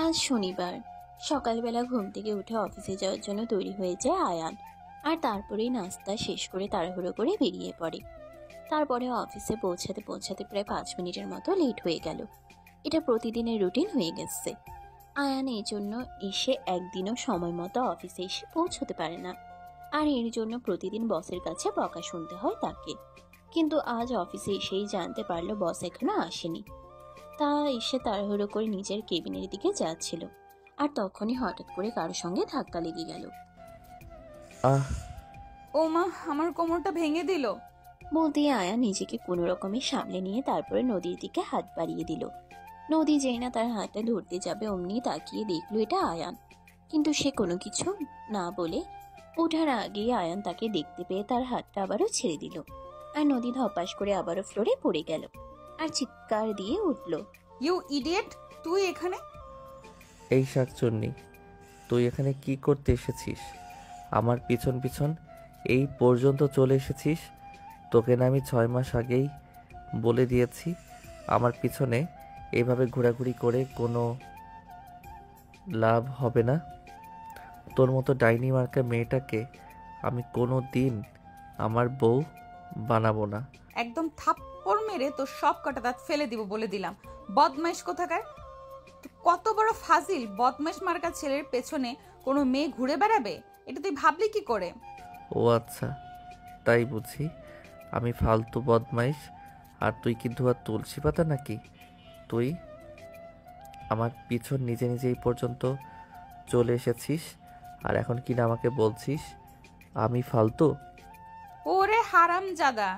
আজ শনিবার সকালবেলা ঘুম থেকে উঠে অফিসে যাওয়ার জন্য তৈরি হয়ে যায় আয়ান। আর তারপরেই নাস্তা শেষ করে তাড়াহুড়ো করে বেরিয়ে পড়ে। তারপরে অফিসে পৌঁছাতে পৌঁছাতে প্রায় 5 মিনিটের মতো লেট হয়ে গেল। এটা প্রতিদিনের রুটিন হয়ে গেছে। আয়ান এই জন্য এসে একদিনও সময় মতো অফিসে এসে পৌঁছতে পারে না। আর এর জন্য প্রতিদিন বসের কাছে বকা শুনতে হয় তাকে। কিন্তু আজ অফিসে এসেই জানতে পারলো বস এখনো আসেনি। তা এসে তাড়াহুড়ো করে নিজের কেবিনের দিকে যাচ্ছিল। আর তখনই হঠাৎ করে কারোর সঙ্গে ধাক্কা লেগে গেল। আহ ও মা, আমার কোমরটা ভেঙে দিল। বলতে আয়া নিজেকে কোনো রকমে সামলে নিয়ে তারপরে নদীর দিকে হাত বাড়িয়ে দিল। নদী যেই না তার হাতটা ধরতে যাবে অমনি তাকিয়ে দেখলো এটা আয়ান। কিন্তু সে কোনো কিছু না বলে ওঠার আগেই আয়ান তাকে দেখতে পেয়ে তার হাতটা আবারও ছেড়ে দিল। আর নদী ধপাস করে আবারও ফ্লোরে পড়ে গেল আর চিৎকার দিয়ে উঠল, ইউ ইডিয়েট, তুই এখানে? এই শাকচুন্নি, তুই এখানে কি করতে এসেছিস? আমার পিছন পিছন এই পর্যন্ত চলে এসেছিস? তোকে না আমি 6 মাস আগেই বলে দিয়েছি আমার পিছনে এভাবে ঘোরাঘুরি করে কোনো লাভ হবে না। তোর মতো ডাইনি মার্কা মেয়েটাকে আমি কোনো দিন আমার বউ বানাবো না। একদম থাপ্পড় মেরে তোর সব কটা দাঁত ফেলে দিব বলে দিলাম। বদমাইশ কোথাকার! তুই কত বড় ফাজিল! বদমাইশ মার্কা ছেলের পেছনে কোনো মেয়ে ঘুরে বেড়াবে? এটা তুই ভাবলি কি করে? ও আচ্ছা, তাই বুঝি আমি ফালতু বদমাইশ। আর তুই কি ধোয়া তুলসী পাতা নাকি? তুই আমার পিছন নিজে নিজে এই পর্যন্ত চলে এসেছিস আর এখন কিনা আমাকে বলছিস আমি ফালতু? ওরে হারামজাদা,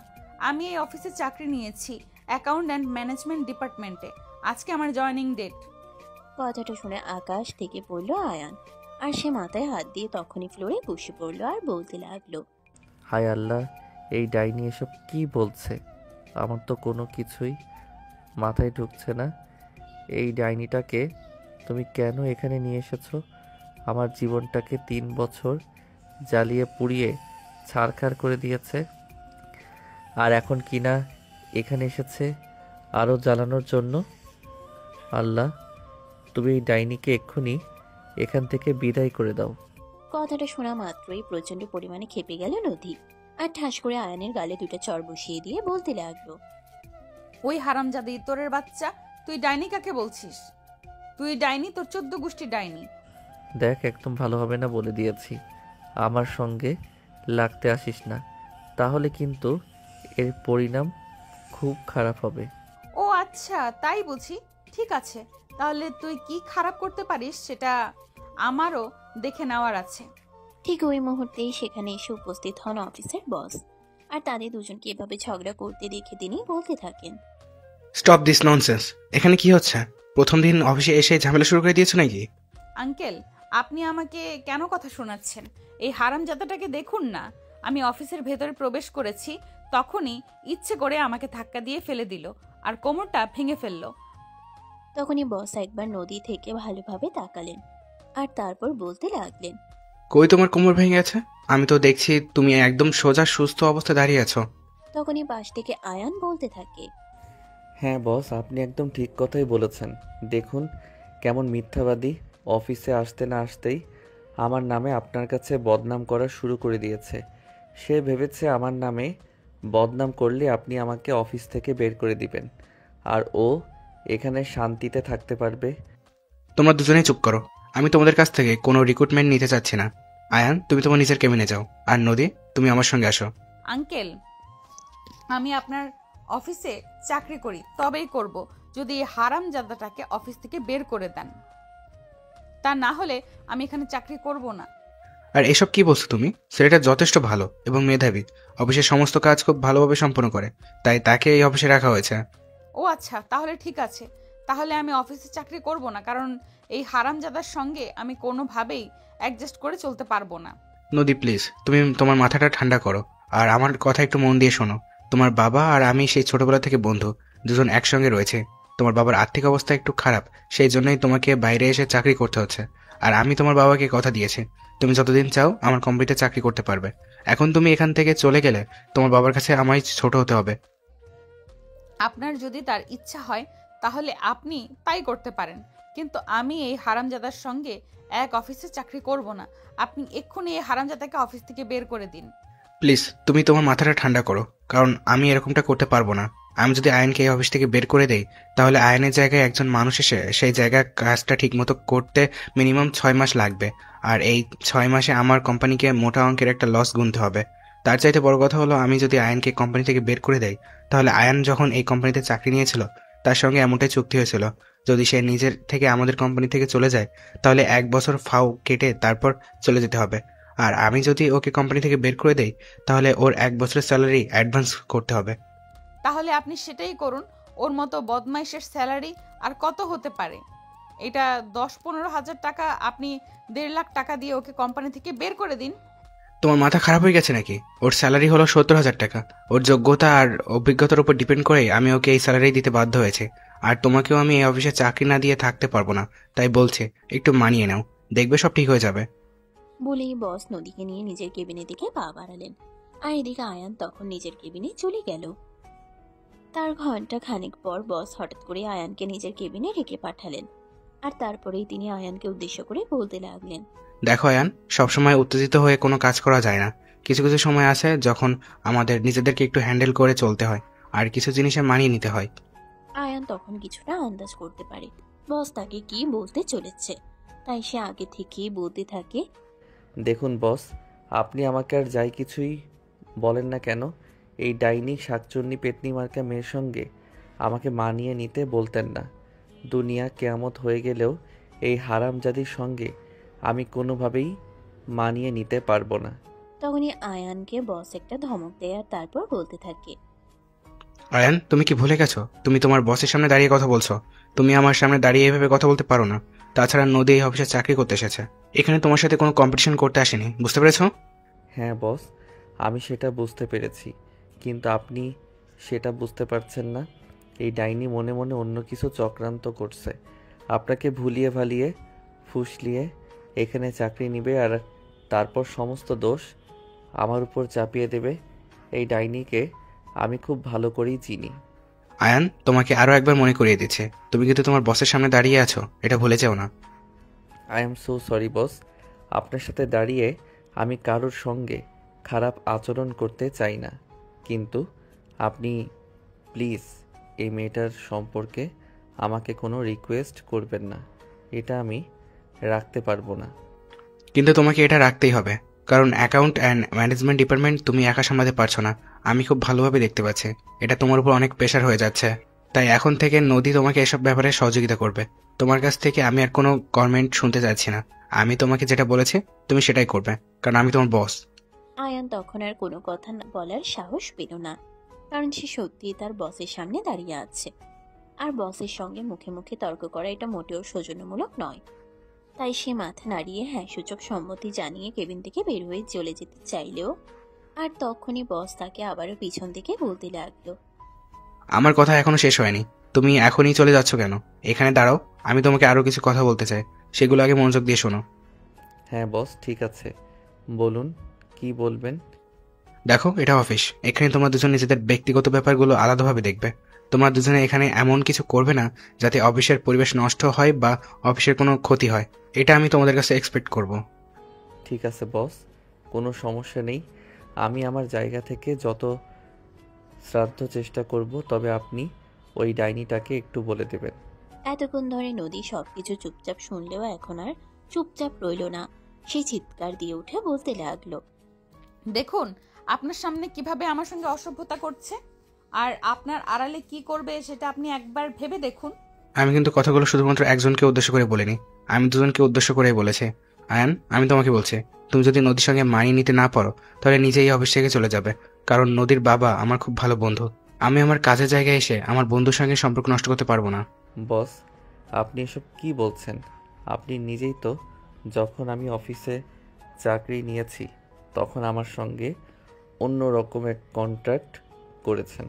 আমি এই অফিসে চাকরি নিয়েছি, অ্যাকাউন্ট অ্যান্ড ম্যানেজমেন্ট ডিপার্টমেন্টে। আজকে আমার জয়েনিং ডেট। কথাটা শুনে আকাশ থেকে পড়লো আয়ান। আর সে মাথায় হাত দিয়ে তখনই ফ্লোরে বসে পড়লো আর বলতে লাগলো, হায় আল্লাহ, এই ডাইনি এসব কি বলছে? আমার তো কোনো কিছুই মাথায় ঢুকছে না। এই ডাইনিটাকে তুমি কেন এখানে নিয়ে এসেছো? আমার জীবনটাকে 3 বছর জ্বালিয়ে পুড়িয়ে ছারখার করে দিয়েছে, আর এখন কিনা এখানে এসেছে আরও জ্বালানোর জন্য। আল্লাহ, তুমি এই ডাইনিকে এক্ষুনি এখান থেকে বিদায় করে দাও। কথাটা শোনা মাত্রই প্রচন্ড পরিমাণে খেপে গেল নদী। আর ঠাস করে আয়ানের গালে 2টা চড় বসিয়ে দিয়ে বলতে লাগলো, ওই হারামজাদি তোরের বাচ্চা, তুই ডাইনি কাকে বলছিস? তুই ডাইনি, তোর 14 গোষ্ঠী ডাইনি। দেখ, একদম ভালো হবে না বলে দিয়েছি। আমার সঙ্গে লাগতে আসিস না, তাহলে কিন্তু এর পরিণাম খুব খারাপ হবে। ও আচ্ছা, তাই বুঝি। ঠিক আছে, তাহলে তুই কি খারাপ করতে পারিস সেটা আমারও দেখে নেওয়ার আছে। ঠিক ওই মুহূর্তেই সেখানে এসে উপস্থিত হন অফিসের বস। আর তাদের দুজনকে এভাবে ঝগড়া করতে দেখে তিনি বলতে থাকেন, স্টপ দিস ননসেন্স। এখানে কি হচ্ছে? প্রথম দিন অফিসে এসে ঝামেলা শুরু করে দিয়েছো নাকি? আঙ্কেল, আপনি আমাকে কেন কথা শোনাচ্ছেন? এই হারামজাদাটাকে দেখুন না। আমি অফিসের ভেতরে প্রবেশ করেছি, তখনই ইচ্ছে করে আমাকে ধাক্কা দিয়ে ফেলে দিল আর কোমরটা ভেঙে ফেললো। তখনই বস একবার নদী থেকে ভালোভাবে তাকালেন আর তারপর বলতে লাগলেন, কই তোমার কোমর ভেঙে গেছে? আমি তো দেখছি তুমি একদম সোজা সুস্থ অবস্থায় দাঁড়িয়ে আছো। তখনই পাশ থেকে আয়ান বলতে থাকে, হ্যাঁ বস, আপনি একদম ঠিক কথাই বলেছেন। দেখুন কেমন মিথ্যাবাদী। অফিসে আসতে না আসতেই আমার নামে আপনার কাছে বদনাম করা শুরু করে দিয়েছে। সে ভেবেছে আমার নামে বদনাম করলে আপনি আমাকে অফিস থেকে বের করে দিবেন আর ও এখানে শান্তিতে থাকতে পারবে। তোমরা দুজনেই চুপ করো। আমি তোমাদের কাছ থেকে কোনো রিক্রুটমেন্ট নিতে চাচ্ছি না। আয়ান, তুমি তোমার নিজের কেবিনে যাও। আর নদী, তুমি আমার সঙ্গে আসো। আঙ্কেল, আমি আপনার অফিসে চাকরি করি, তবেই করব যদি এই হারামজাদাটাকে অফিস থেকে বের করে দেন। তা না হলে আমি এখানে চাকরি করব না। আর এসব কি বলছো তুমি? ছেলেটা যথেষ্ট ভালো এবং মেধাবী, অফিসের সমস্ত কাজ খুব ভালোভাবে সম্পন্ন করে, তাই তাকে এই অফিসে রাখা হয়েছে। ও আচ্ছা, তাহলে ঠিক আছে। তাহলে আমি অফিসে চাকরি করব না, কারণ এই হারামজাদার সঙ্গে আমি কোনোভাবেই অ্যাডজাস্ট করে চলতে পারবো না। নদী প্লিজ, তুমি তোমার মাথাটা ঠান্ডা করো আর আমার কথা একটু মন দিয়ে শোনো। তোমার বাবা আর আমি সেই ছোটবেলা থেকে বন্ধু, দুজন একসঙ্গে রয়েছে। তোমার বাবার আর্থিক অবস্থা একটু খারাপ, সেই জন্যই তোমাকে বাইরে এসে চাকরি করতে হচ্ছে। আর আমি তোমার বাবাকে কথা দিয়েছি তুমি যতদিন চাও আমার কোম্পানিতে চাকরি করতে পারবে। এখন তুমি এখান থেকে চলে গেলে তোমার বাবার কাছে আমায় ছোট হতে হবে। আপনার যদি তার ইচ্ছা হয় তাহলে আপনি তাই করতে পারেন, কিন্তু আমি এই হারামজাদার সঙ্গে এক অফিসে চাকরি করব না। আপনি এক্ষুনি এই হারামজাদাকে অফিস থেকে বের করে দিন। প্লিজ তুমি তোমার মাথাটা ঠান্ডা করো, কারণ আমি এরকমটা করতে পারবো না। আমি যদি আয়নকে এই অফিস থেকে বের করে দেই, তাহলে আয়নের জায়গায় একজন মানুষ এসে সেই জায়গায় কাজটা ঠিকমতো করতে মিনিমাম 6 মাস লাগবে। আর এই 6 মাসে আমার কোম্পানিকে মোটা অঙ্কের একটা লস গুনতে হবে। তার চাইতে বড় কথা হলো, আমি যদি আয়নকে কোম্পানি থেকে বের করে দেই, তাহলে আয়ন যখন এই কোম্পানিতে চাকরি নিয়েছিল তার সঙ্গে এমনটাই চুক্তি হয়েছিল, যদি সে নিজের থেকে আমাদের কোম্পানি থেকে চলে যায় তাহলে 1 বছর ফাও কেটে তারপর চলে যেতে হবে। আর আমি যদি ওকে কোম্পানি থেকে বের করে দেই, তাহলে ওর 1 বছরের স্যালারি অ্যাডভান্স করতে হবে। তাহলে আপনি সেটাই করুন। ওর মতো বদমাইশের স্যালারি আর কত হতে পারে? এটা 10-15 হাজার টাকা। আপনি 1.5 লাখ টাকা দিয়ে ওকে কোম্পানি থেকে বের করে দিন। তোমার মাথা খারাপ হয়ে গেছে নাকি? ওর স্যালারি হলো 70,000 টাকা। ওর যোগ্যতা আর অভিজ্ঞতার উপর ডিপেন্ড করেই আমি ওকে এই স্যালারি দিতে বাধ্য হয়েছে। আর তোমাকেও আমি এই অফিসে চাকরি না দিয়ে থাকতে পারবো না, তাই বলছে একটু মানিয়ে নাও, দেখবে সব ঠিক হয়ে যাবে। বলেই বস নদীকে নিয়ে নিজের কেবিনের দিকে পা বাড়ালেন। আর এদিকে আয়ান তখন নিজের কেবিনে চলে গেল। তার ঘন্টা খানিক পর বস হঠাৎ করে আয়ানকে নিজের কেবিনে ডেকে পাঠালেন। আর তারপরেই তিনি আয়ানকে উদ্দেশ্য করে বলতে লাগলেন, দেখো আয়ান, সবসময় উত্তেজিত হয়ে কোনো কাজ করা যায় না। কিছু কিছু সময় আছে যখন আমাদের নিজেদেরকে একটু হ্যান্ডেল করে চলতে হয়, আর কিছু জিনিসে মানিয়ে নিতে হয়। আয়ান তখন কিছুটা আন্দাজ করতে পারে বস তাকে কি বলতে চলেছে, তাই সে আগে থেকেই বলতে থাকে, দেখুন বস, আপনি আমাকে আর যাই কিছুই বলেন না কেন, এই ডাইনি শাকচুন্নি পেতনি মার্কা মেয়ের সঙ্গে আমাকে মানিয়ে নিতে বলতেন না। দুনিয়া কেয়ামত হয়ে গেলেও এই হারামজাদির সঙ্গে আমি কোনোভাবেই মানিয়ে নিতে পারবো না। তখনই আয়ানকে বস একটা ধমক দেয় আর তারপর বলতে থাকে, আয়ান, তুমি কি ভুলে গেছো? তুমি তোমার বসের সামনে দাঁড়িয়ে কথা বলছো। তুমি আমার সামনে দাঁড়িয়ে এভাবে কথা বলতে পারো না। তাছাড়া নদী এই অফিসে চাকরি করতে এসেছে, এখানে তোমার সাথে কোনো কম্পিটিশন করতে আসেনি, বুঝতে পেরেছো? হ্যাঁ বস, আমি সেটা বুঝতে পেরেছি, কিন্তু আপনি সেটা বুঝতে পারছেন না। এই ডাইনি মনে মনে অন্য কিছু চক্রান্ত করছে, আপনাকে ভুলিয়ে ভালিয়ে ফুসলিয়ে এখানে চাকরি নেবে আর তারপর সমস্ত দোষ আমার উপর চাপিয়ে দেবে। এই ডাইনিকে আমি খুব ভালো করেই চিনি। আয়ান, তোমাকে আরো একবার মনে করিয়ে দিচ্ছে, তুমি কিন্তু তোমার বসের সামনে দাঁড়িয়ে আছো, এটা ভুলে যাও না। I am so sorry boss, আপনার সাথে দাঁড়িয়ে আমি কারোর সঙ্গে খারাপ আচরণ করতে চাই না, কিন্তু আপনি প্লিজ এই মেয়েটার সম্পর্কে আমাকে কোনো রিকোয়েস্ট করবেন না, এটা আমি রাখতে পারবো না। কিন্তু তোমাকে এটা রাখতেই হবে, কারণ অ্যাকাউন্ট অ্যান্ড ম্যানেজমেন্ট ডিপার্টমেন্ট তুমি একা সামলাতে পারছো না, আমি খুব ভালোভাবে দেখতে পাচ্ছি। এটা তোমার উপর অনেক প্রেশার হয়ে যাচ্ছে, তাই এখন থেকে নদী তোমাকে এসব ব্যাপারে সহযোগিতা করবে। তোমার কাছ থেকে আমি আর কোনো কমেন্ট শুনতে চাচ্ছি না। আমি তোমাকে যেটা বলেছি তুমি সেটাই করবে, কারণ আমি তোমার বস। আয়ান তখন আর কোনো কথা বলার সাহস পেল না, কারণ সে সত্যিই তার বসের সামনে দাঁড়িয়ে আছে। আর বসের সঙ্গে মুখে মুখে তর্ক করা এটা মোটেও সৌজন্যমূলক নয়। তাই সে মাথা নাড়িয়ে হ্যাঁ সূচক সম্মতি জানিয়ে কেবিন থেকে বের হয়ে চলে যেতে চাইলেও আর তখনই বস তাকে আবারও পিছন থেকে বলতে লাগলো, আমার কথা এখনো শেষ হয়নি, তুমি এখনই চলে যাচ্ছ কেন? এখানে দাঁড়াও, আমি তোমাকে আরো কিছু কথা বলতে চাই, সেগুলো আগে মনোযোগ দিয়ে শোনো। হ্যাঁ বস, ঠিক আছে, বলুন কি বলবেন। দেখো, এটা অফিস, এখানে তোমরা দুজন নিজেদের ব্যক্তিগত ব্যাপারগুলো আলাদাভাবে দেখবে। তোমরা দুজনে এখানে এমন কিছু করবে না যাতে অফিসের পরিবেশ নষ্ট হয় বা অফিসের কোনো ক্ষতি হয়, এটা আমি তোমাদের কাছে এক্সপেক্ট করব। ঠিক আছে বস, কোনো সমস্যা নেই, আমি আমার জায়গা থেকে যত শ্রাদ্ধ চেষ্টা করব, তবে আপনি ওই ডাইনিটাকে একটু বলে দেবেন। এতক্ষণ ধরে নদী সবকিছু চুপচাপ শুনলেও এখন আর চুপচাপ রইল না। সে চিৎকার দিয়ে উঠে বলতে লাগলো, দেখুন আপনার সামনে কিভাবে আমার সঙ্গে অসভ্যতা করছে, আর আপনার আড়ালে কি করবে সেটা আপনি একবার ভেবে দেখুন। আমি কিন্তু কথাগুলো শুধুমাত্র একজনকে উদ্দেশ্য করে বলিনি, আমি দুজনকে উদ্দেশ্য করেই বলেছি। আয়ান, আমি তোমাকে বলছি, তুমি যদি নদীর সঙ্গে মানিয়ে নিতে না পারো তাহলে নিজেই এই অফিস থেকে চলে যাবে, কারণ নদীর বাবা আমার খুব ভালো বন্ধু। আমি আমার কাজের জায়গায় এসে আমার বন্ধুর সঙ্গে সম্পর্ক নষ্ট করতে পারবো না। বস, আপনি এসব কি বলছেন? আপনি নিজেই তো যখন আমি অফিসে চাকরি নিয়েছি তখন আমার সঙ্গে অন্য রকমের কন্ট্রাক্ট করেছেন।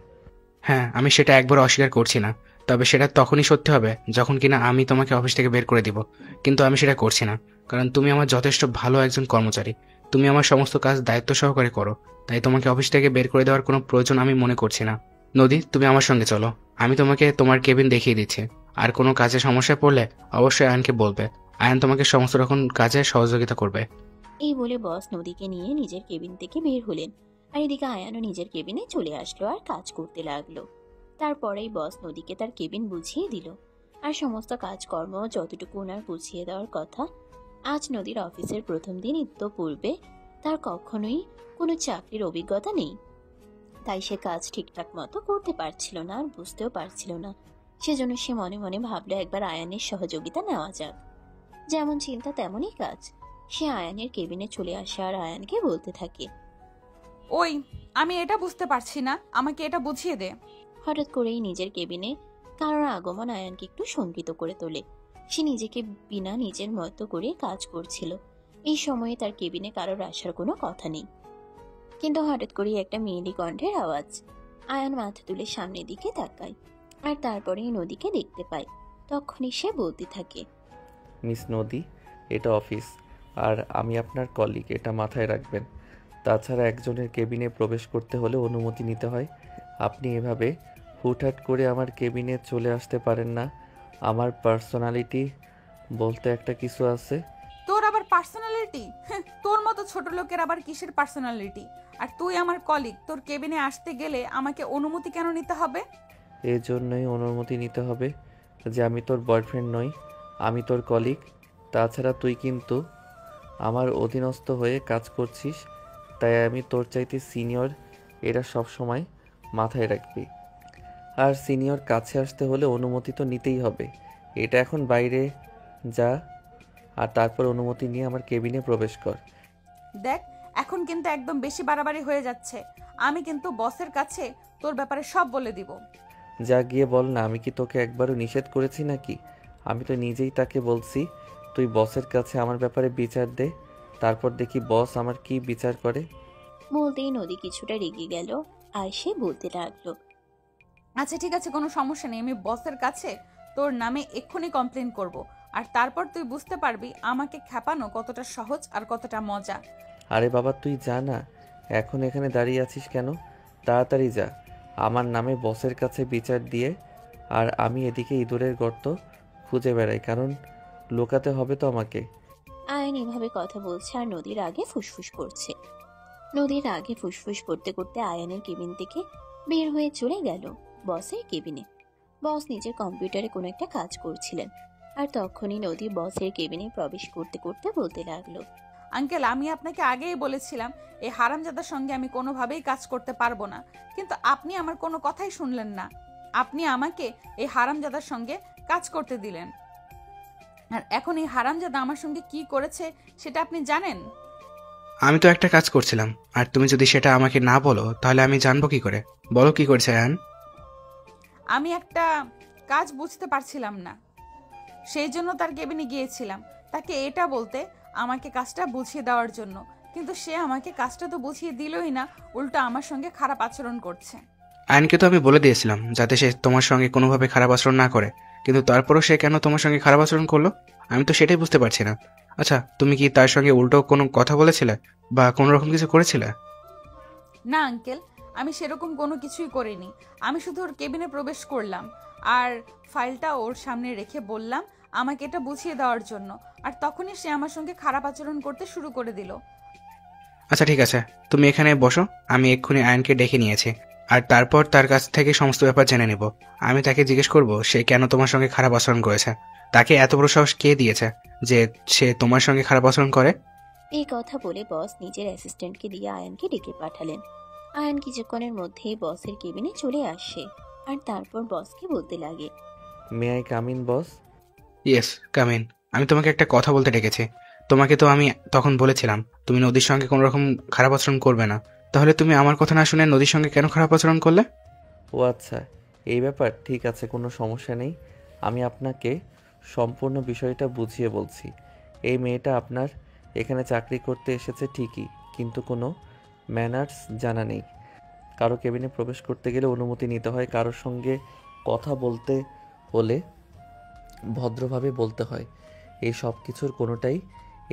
হ্যাঁ, আমি সেটা একবার অস্বীকার করছি না, তবে সেটা তখনই সত্যি হবে যখন কিনা আমি তোমাকে অফিস থেকে বের করে দিব। কিন্তু আমি সেটা করছি না, কারণ তুমি আমার যথেষ্ট ভালো একজন কর্মচারী, তুমি আমার সমস্ত কাজ দায়িত্ব সহকারে করো, তাই তোমাকে অফিস থেকে বের করে দেওয়ার কোনো প্রয়োজন আমি মনে করছি না। নদী, তুমি আমার সঙ্গে চলো, আমি তোমাকে তোমার কেবিন দেখিয়ে দিচ্ছি। আর কোনো কাজে সমস্যায় পড়লে অবশ্যই আয়নকে বলবে। আয়ন তোমাকে সমস্ত রকম কাজে সহযোগিতা করবে। এই বলে বস নদীকে নিয়ে নিজের কেবিন থেকে বের হলেন। আর এদিকে আয়ানও নিজের কেবিনে চলে আসলো আর কাজ করতে লাগলো। তারপরেই বস নদীকে তার কেবিন বুঝিয়ে দিল। আর সমস্ত কাজকর্ম যতটুকু ওনার বুঝিয়ে দেওয়ার কথা। আজ নদীর অফিসের প্রথম দিন ইত্যপূর্বে তার কখনোই কোনো চাকরির অভিজ্ঞতা নেই, তাই সে কাজ ঠিকঠাক মতো করতে পারছিল না আর বুঝতেও পারছিল না। সেজন্য সে মনে মনে ভাবলো একবার আয়ানের সহযোগিতা নেওয়া যাক। যেমন চিন্তা তেমনই কাজ। সে আয়ানের কেবিনে চলে আসে আর আয়ানকে বলতে থাকে, ওই, আমি এটা বুঝতে পারছি না, আমাকে এটা বুঝিয়ে দে। হঠাৎ করেই নিজের কেবিনে কারোর আগমন আয়ানকে একটু শঙ্কিত করে তোলে। সে নিজেকে বিনা নিজের মতো করে কাজ করছিল। এই সময়ে তার কেবিনে কারোর আসার কোনো কথা নেই, কিন্তু হঠাৎ করেই একটা মেয়েলি কণ্ঠের আওয়াজ। আয়ান মাথা তুলে সামনের দিকে তাকায় আর তারপরেই নদীকে দেখতে পায়। তখনই সে বলতে থাকে, মিস নদী, এটা অফিস আর আমি আপনার কলিগ, এটা মাথায় রাখবেন। তাছাড়া একজনের কেবিনে প্রবেশ করতে হলে অনুমতি নিতে হয়। আপনি এভাবে হুটহাট করে আমার কেবিনে চলে আসতে পারেন না। আমার পার্সোনালিটি বলতে একটা কিছু আছে। তোর আবার পার্সোনালিটি? তোর মতো ছোট লোকের আবার কিসের পার্সোনালিটি? আর তুই আমার কলিগ, তোর কেবিনে আসতে গেলে আমাকে অনুমতি কেন নিতে হবে? এই জন্যই অনুমতি নিতে হবে যে আমি তোর বয়ফ্রেন্ড নই, আমি তোর কলিগ। তাছাড়া তুই কিন্তু আমার অধীনস্থ হয়ে কাজ করছিস, তাই আমি তোর চাইতে সিনিয়র, এটা সব সময় মাথায় রাখবি। আর সিনিয়র কাছে আসতে হলে অনুমতি তো নিতেই হবে। এটা এখন বাইরে যা আর তারপর অনুমতি নিয়ে আমার কেবিনে প্রবেশ কর। দেখ, এখন কিন্তু একদম বেশি বাড়াবাড়ি হয়ে যাচ্ছে। আমি কিন্তু বসের কাছে তোর ব্যাপারে সব বলে দিব। যা গিয়ে বল না, আমি কি তোকে একবারও নিষেধ করেছি নাকি? আমি তো নিজেই তাকে বলছি তুই বসের কাছে আমার ব্যাপারে বিচার দে, তারপর দেখি বস আমার কি বিচার করে। বলতেই নদী কিছুটা রেগে গেল আর সে বলতে লাগলো, আচ্ছা ঠিক আছে, কোনো সমস্যা নেই, আমি বসের কাছে তোর নামে এক্ষুনি কমপ্লেন করব। আর তারপর তুই বুঝতে পারবি আমাকে খেপানো কতটা সহজ আর কতটা মজা। আরে বাবা, তুই যা না, এখন এখানে দাঁড়িয়ে আছিস কেন? তাড়াতাড়ি যা, আমার নামে বসের কাছে বিচার দিয়ে। আর আমি এদিকে ইঁদুরের গর্ত খুঁজে বেড়াই, কারণ লুকাতে হবে তো আমাকে। আয়ান এভাবে কথা বলছে আর নদীর আগে ফুসফুস করছে। নদীর আগে ফুসফুস করতে করতে আয়ানের কেবিন থেকে বের হয়ে চলে গেল বসের কেবিনে। বস নিজের কম্পিউটারে কোনো একটা কাজ করছিলেন আর তখনই নদী বসের কেবিনে প্রবেশ করতে করতে বলতে লাগলো, আঙ্কেল, আমি আপনাকে আগেই বলেছিলাম এই হারামজাদার সঙ্গে আমি কোনোভাবেই কাজ করতে পারবো না, কিন্তু আপনি আমার কোনো কথাই শুনলেন না। আপনি আমাকে এই হারামজাদার সঙ্গে কাজ করতে দিলেন, আর এখন এই হারামজাদা আমার সঙ্গে কি করেছে সেটা আপনি জানেন? আমি তো একটা কাজ করছিলাম, আর তুমি যদি সেটা আমাকে না বলো তাহলে আমি জানবো কি করে? বলো কি করেছে আয়ন? আমি একটা কাজ বুঝতে পারছিলাম না, সেই জন্য তার কেবিনে গিয়েছিলাম তাকে এটা বলতে, আমাকে কাজটা বুঝিয়ে দেওয়ার জন্য। কিন্তু সে আমাকে কাজটা তো বুঝিয়ে দিলই না, উল্টো আমার সঙ্গে খারাপ আচরণ করছে। আয়নকে তো আমি বলে দিয়েছিলাম যাতে সে তোমার সঙ্গে কোনোভাবে খারাপ আচরণ না করে, কিন্তু তারপরও সে কেন তোমার সঙ্গে খারাপ আচরণ করলো আমি তো সেটাই বুঝতে পারছি না। আচ্ছা, তুমি কি তার সঙ্গে উল্টো কোনো কথা বলেছিলে বা কোনো রকম কিছু করেছিলে? না আঙ্কেল, আমি সেরকম কোনো কিছুই করিনি। আমি শুধু ওর কেবিনে প্রবেশ করলাম আর ফাইলটা ওর সামনে রেখে বললাম আমাকে এটা বুঝিয়ে দেওয়ার জন্য, আর তখনই সে আমার সঙ্গে খারাপ আচরণ করতে শুরু করে দিল। আচ্ছা ঠিক আছে, তুমি এখানে বসো, আমি এক্ষুনি আয়নকে ডেকে নিয়েছি, আর তারপর তার কাছ থেকে সমস্ত ব্যাপার জেনে নেব। আমি তাকে জিজ্ঞেস করব সে কেন তোমার সঙ্গে খারাপ আচরণ করেছে, তাকে এত বড় সাহস কে দিয়েছে যে সে তোমার সঙ্গে খারাপ আচরণ করে। এই কথা বলে বস নিজের অ্যাসিস্ট্যান্টকে দিয়ে আয়ানকে ডেকে পাঠালেন। আয়ান কিছুক্ষণের মধ্যেই বসের কেবিনে চলে আসে আর তারপর বসকে বলতে লাগে, may I come in boss? Yes, come in. আমি তোমাকে একটা কথা বলতে ডেকেছি। তোমাকে তো আমি তখন বলেছিলাম তুমি নদীর সঙ্গে কোনো রকম খারাপ আচরণ করবে না, তাহলে তুমি আমার কথা না শুনে নদীর সঙ্গে কেন খারাপ আচরণ করলে? ও আচ্ছা, এই ব্যাপার, ঠিক আছে, কোনো সমস্যা নেই। আমি আপনাকে সম্পূর্ণ বিষয়টা বুঝিয়ে বলছি। এই মেয়েটা আপনার এখানে চাকরি করতে এসেছে ঠিকই, কিন্তু কোনো ম্যানার্স জানা নেই। কারো কেবিনে প্রবেশ করতে গেলে অনুমতি নিতে হয়, কারোর সঙ্গে কথা বলতে হলে ভদ্রভাবে বলতে হয়। এই সব কিছুর কোনোটাই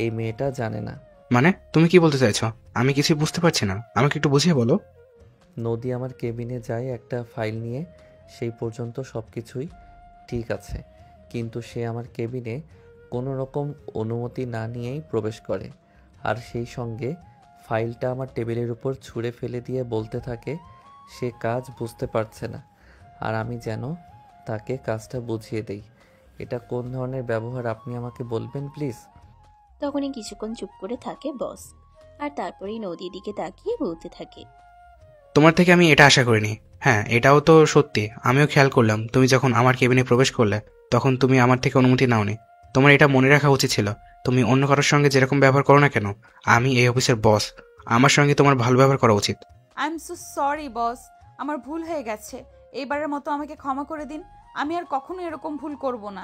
এই মেয়েটা জানে না। মানে তুমি কি বলতে চাইছো? আমি কিছুই বুঝতে পারছি না, আমাকে একটু বুঝিয়ে বলো। নদী আমার কেবিনে যায় একটা ফাইল নিয়ে, সেই পর্যন্ত সব কিছুই ঠিক আছে, কিন্তু সে আমার কেবিনে কোনো রকম অনুমতি না নিয়েই প্রবেশ করে, আর সেই সঙ্গে ফাইলটা আমার টেবিলের উপর ছুঁড়ে ফেলে দিয়ে বলতে থাকে সে কাজ বুঝতে পারছে না, আর আমি যেন তাকে কাজটা বুঝিয়ে দেই। এটা কোন ধরনের ব্যবহার আপনি আমাকে বলবেন প্লিজ? তখনই কিছুক্ষণ চুপ করে থাকে বস, আর তারপরেই নদীর দিকে তাকিয়ে বলতে থাকে, তোমার থেকে আমি এটা আশা করিনি। হ্যাঁ, এটাও তো সত্যি, আমিও খেয়াল করলাম তুমি যখন আমার কেবিনে প্রবেশ করলে তখন তুমি আমার থেকে অনুমতি নাওনি। তোমার এটা মনে রাখা উচিত ছিল। তুমি অন্য কারোর সঙ্গে যেরকম ব্যবহার করো না কেন, আমি এই অফিসের বস, আমার সঙ্গে তোমার ভালো ব্যবহার করা উচিত। I am so sorry boss, আমার ভুল হয়ে গেছে। এইবারের মতো আমাকে ক্ষমা করে দিন। আমি আর কখনো এরকম ভুল করব না।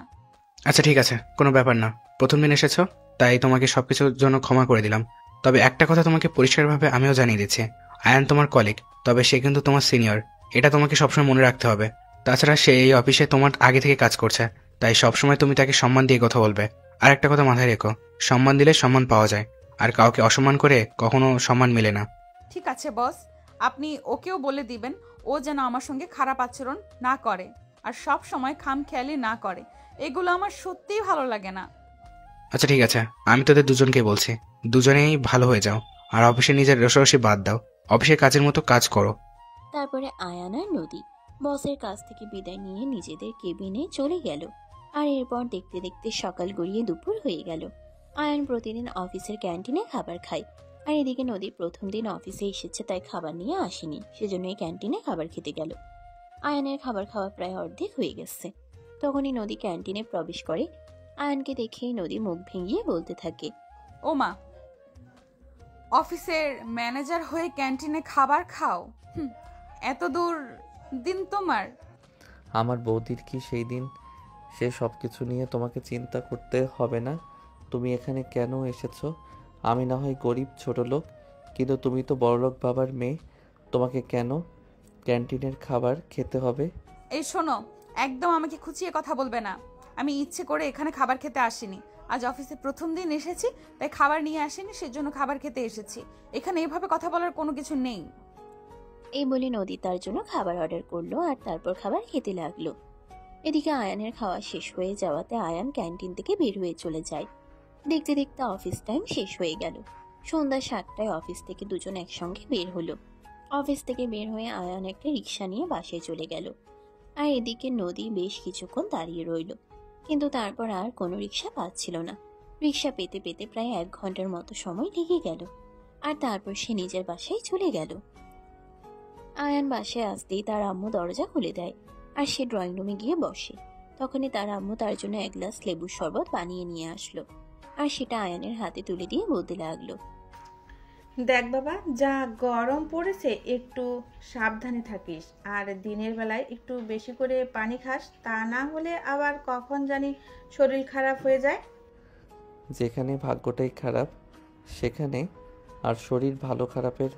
আচ্ছা ঠিক আছে, কোনো ব্যাপার না। প্রথম দিন এসেছো, তাই তোমাকে সবকিছুর জন্য ক্ষমা করে দিলাম। তবে একটা কথা তোমাকে পরিষ্কারভাবে আমিও জানিয়ে দিচ্ছি, আয়ান তোমার কলিগ, তবে সে কিন্তু তোমার সিনিয়র। এটা তোমাকে সবসময় মনে রাখতে হবে। তাছাড়া সে এই অফিসে তোমার আগে থেকে কাজ করছে, তাই সবসময় তুমি তাকে সম্মান দিয়ে কথা বলবে। আর একটা কথা মাথায় রেখো, সম্মান দিলে সম্মান পাওয়া যায়, আর কাউকে অসম্মান করে কখনো সম্মান মেলে না। ঠিক আছে বস, আপনি ওকেও বলে দিবেন ও যেন আমার সঙ্গে খারাপ আচরণ না করে, আর সব সময় খামখেয়ালি না করে। এগুলো আমার সত্যিই ভালো লাগে না। আচ্ছা ঠিক আছে, আমি তোদের দুজনকে বলছি, দুজনেই ভালো হয়ে যাও, আর অফিসে নিজের রসারসি বাদ দাও, অফিসের কাজের মতো কাজ করো। তারপরে আয়ান আর নদী বসের কাছ থেকে বিদায় নিয়ে নিজেদের কেবিনে চলে গেল। আর এরপর দেখতে দেখতে সকাল গড়িয়ে দুপুর হয়ে গেল। আয়ান প্রতিদিন অফিসের ক্যান্টিনে খাবার খায়, আর এদিকে নদী প্রথম দিন অফিসে এসেছে তাই খাবার নিয়ে আসেনি, সেজন্য এই ক্যান্টিনে খাবার খেতে গেল। আয়ানের খাবার খাওয়া প্রায় অর্ধেক হয়ে গেছে। তখনই নদী ক্যান্টিনে প্রবেশ করে। আয়ানকে দেখেই নদী মুখ ভেঙিয়ে বলতে থাকে, ও মা, অফিসের ম্যানেজার হয়ে ক্যান্টিনে খাবার খাও? এত দূর দিন তোমার? আমার বৌদির কি সেই দিন? সে সব কিছু নিয়ে তোমাকে চিন্তা করতে হবে না। তুমি এখানে কেন এসেছো? আমি না হয় গরিব ছোট লোক, কিন্তু তুমি তো বড়লোক বাবার মেয়ে। তোমাকে কেন ক্যান্টিনের খাবার খেতে হবে? এই শোনো, একদম আমাকে খুঁচিয়ে কথা বলবে না। আমি ইচ্ছে করে এখানে খাবার খেতে আসিনি। আজ অফিসে প্রথম দিন এসেছি, তাই খাবার নিয়ে আসিনি, সেজন্য খাবার খেতে এসেছি। এখানে এভাবে কথা বলার কোনো কিছু নেই। এই বলে নদী তার জন্য খাবার অর্ডার করলো আর তারপর খাবার খেতে লাগলো। এদিকে আয়ানের খাওয়া শেষ হয়ে যাওয়াতে আয়ান ক্যান্টিন থেকে বের হয়ে চলে যায়। দেখতে দেখতে অফিস টাইম শেষ হয়ে গেল। সন্ধ্যা 7টায় অফিস থেকে দুজন একসঙ্গে বের হলো। অফিস থেকে বের হয়ে আয়ান একটা রিক্সা নিয়ে বাসায় চলে গেল। আর এদিকে নদী বেশ কিছুক্ষণ দাঁড়িয়ে রইল, কিন্তু তারপর আর কোনো রিক্সা পাচ্ছিল না। রিক্সা পেতে পেতে প্রায় 1 ঘন্টার মতো সময় লেগে গেল। আর তারপর সে নিজের বাসায় চলে গেল। আয়ান বাসায় আসতেই তার আম্মু দরজা খুলে দেয়, আর সে ড্রয়িং রুমে গিয়ে বসে। তখনই তার আম্মু তার জন্য 1 গ্লাস লেবুর শরবত বানিয়ে নিয়ে আসলো, আর সেটা আয়ানের হাতে তুলে দিয়ে বলতে লাগলো, দেখ বাবা, যা গরম পড়েছে, একটু সাবধানে থাকিস, আর দিনের বেলায় একটু বেশি করে পানি খাস, তা না হলে আবার কখন জানি শরীর খারাপ হয়ে যায়। যেখানে ভাগ্যটাই খারাপ সেখানে আর শরীর ভালো খারাপের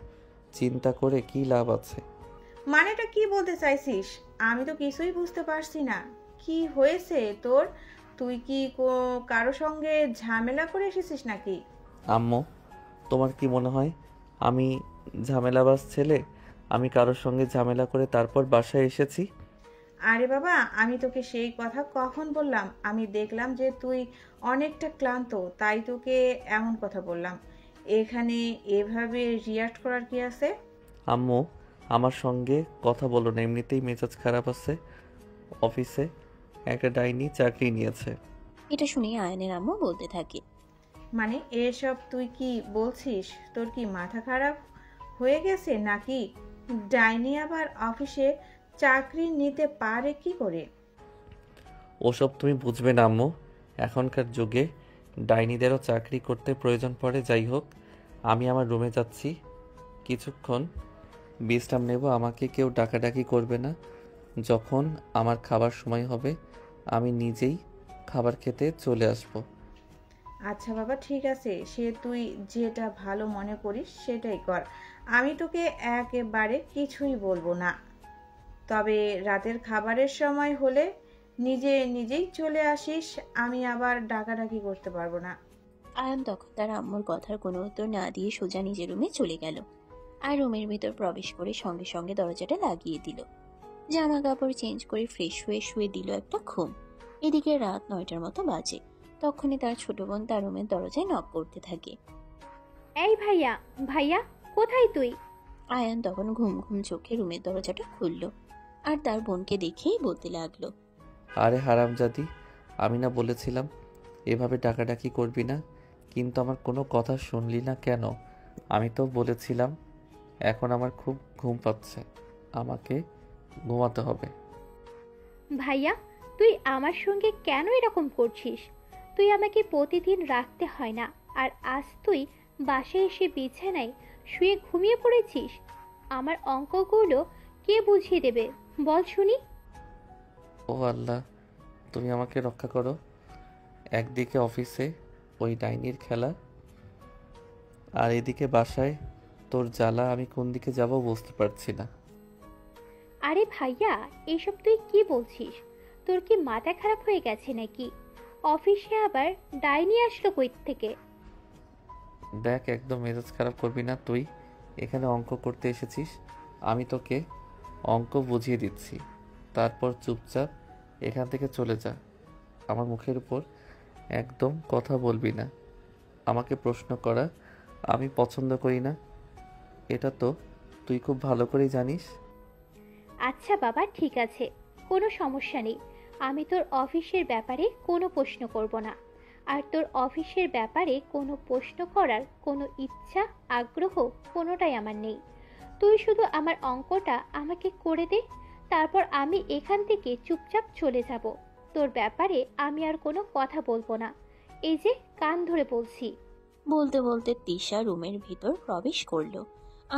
চিন্তা করে কি লাভ আছে? মানেটা কি বলতে চাইছিস? আমি তো কিছুই বুঝতে পারছি না। কি হয়েছে তোর? তুই কি কারো সঙ্গে ঝামেলা করে এসেছিস নাকি? আম্মু, তোমার কি মনে হয় আমি ঝামেলাবাজ ছেলে? আমি কারোর সঙ্গে ঝামেলা করে তারপর বাসায় এসেছি? আরে বাবা, আমি তোকে সেই কথা কখন বললাম? আমি দেখলাম যে তুই অনেকটা ক্লান্ত, তাই তোকে এমন কথা বললাম। এখানে এভাবে রিয়াক্ট করার কি আছে? আম্মু, আমার সঙ্গে কথা বলো না, এমনিতেই মেজাজ খারাপ আছে। অফিসে একটা ডাইনি চাকরি নিয়েছে। এটা শুনে আয়ানের আম্মু বলতে থাকে, মানে এসব তুই কি বলছিস? তোর কি মাথা খারাপ হয়ে গেছে নাকি? ডাইনি আবার অফিসে চাকরি নিতে পারে কি করে? ওসব তুমি বুঝবে না আম্মু। এখনকার যুগে ডাইনিদেরও চাকরি করতে প্রয়োজন পড়ে। যাই হোক, আমি আমার রুমে যাচ্ছি, কিছুক্ষণ বিশ্রাম নেব। আমাকে কেউ ডাকাডাকি করবে না। যখন আমার খাবার সময় হবে আমি নিজেই খাবার খেতে চলে আসব। আচ্ছা বাবা, ঠিক আছে, সে তুই যেটা ভালো মনে করিস সেটাই কর। আমি তোকে একেবারে কিছুই বলবো না। তবে রাতের খাবারের সময় হলে নিজেই চলে আসিস, আমি আবার ডাকাডাকি করতে পারবো না। আয়ান তখন তার আম্মুর কথার কোনো উত্তর না দিয়ে সোজা নিজের রুমে চলে গেল, আর রুমের ভিতর প্রবেশ করে সঙ্গে সঙ্গে দরজাটা লাগিয়ে দিল। জামা কাপড় চেঞ্জ করে ফ্রেশ হয়ে শুয়ে দিল একটা ঘুম। এদিকে রাত 9টার মতো বাজে। তখনই তার ছোট বোন তার রুমের দরজায় নক করতে থাকে। এই ভাইয়া, ভাইয়া কোথায় তুই? আয়ান তখন ঘুম ঘুম চোখে রুমের দরজাটা খুলল আর তার বোনকে দেখেই বলতে লাগলো, আরে হারামজাদি, আমি না বলেছিলাম এভাবে ডাকাডাকি করবি না, কিন্তু আমার কোনো কথা শুনলি না কেন? আমি তো বলেছিলাম এখন আমার খুব ঘুম পাচ্ছে, আমাকে ঘুমাতে হবে। ভাইয়া, তুই আমার সঙ্গে কেন এরকম করছিস? তুই আমাকে প্রতিদিন রাখতে হয় না, আর আজ তুই বাসায় এসে বিছানায় শুয়ে ঘুমিয়ে পড়েছিস। আমার অঙ্কগুলো কে বুঝিয়ে দেবে বল শুনি? ও আল্লাহ, তুমি আমাকে রক্ষা করো। একদিকে অফিসে ওই ডাইনির খেলা, আর এদিকে বাসায় তোর জ্বালা, আমি কোন দিকে যাব বুঝতে পারছি না। আরে ভাইয়া, এসব তুই কি বলছিস? তোর কি মাথা খারাপ হয়ে গেছে নাকি? অফিসে আবার ডাইনি আসলো কই থেকে? দেখ, একদম মেজাজ খারাপ করবি না। তুই এখানে অঙ্ক করতে এসেছিস, আমি তোকে অঙ্ক বুঝিয়ে দিচ্ছি, তারপর চুপচাপ এখান থেকে চলে যা। আমার মুখের উপর একদম কথা বলবি না। আমাকে প্রশ্ন করা আমি পছন্দ করি না, এটা তো তুই খুব ভালো করেই জানিস। আচ্ছা বাবা, ঠিক আছে, কোনো সমস্যা নেই। আমি তোর অফিসের ব্যাপারে কোনো প্রশ্ন করব না, আর তোর অফিসের ব্যাপারে কোনো প্রশ্ন করার কোনো ইচ্ছা আগ্রহ কোনোটাই আমার নেই। তুই শুধু আমার অঙ্কটা আমাকে করে দে, তারপর আমি এখান থেকে চুপচাপ চলে যাব। তোর ব্যাপারে আমি আর কোনো কথা বলবো না, এই যে কান ধরে বলছি। বলতে বলতে তিশা রুমের ভিতর প্রবেশ করলো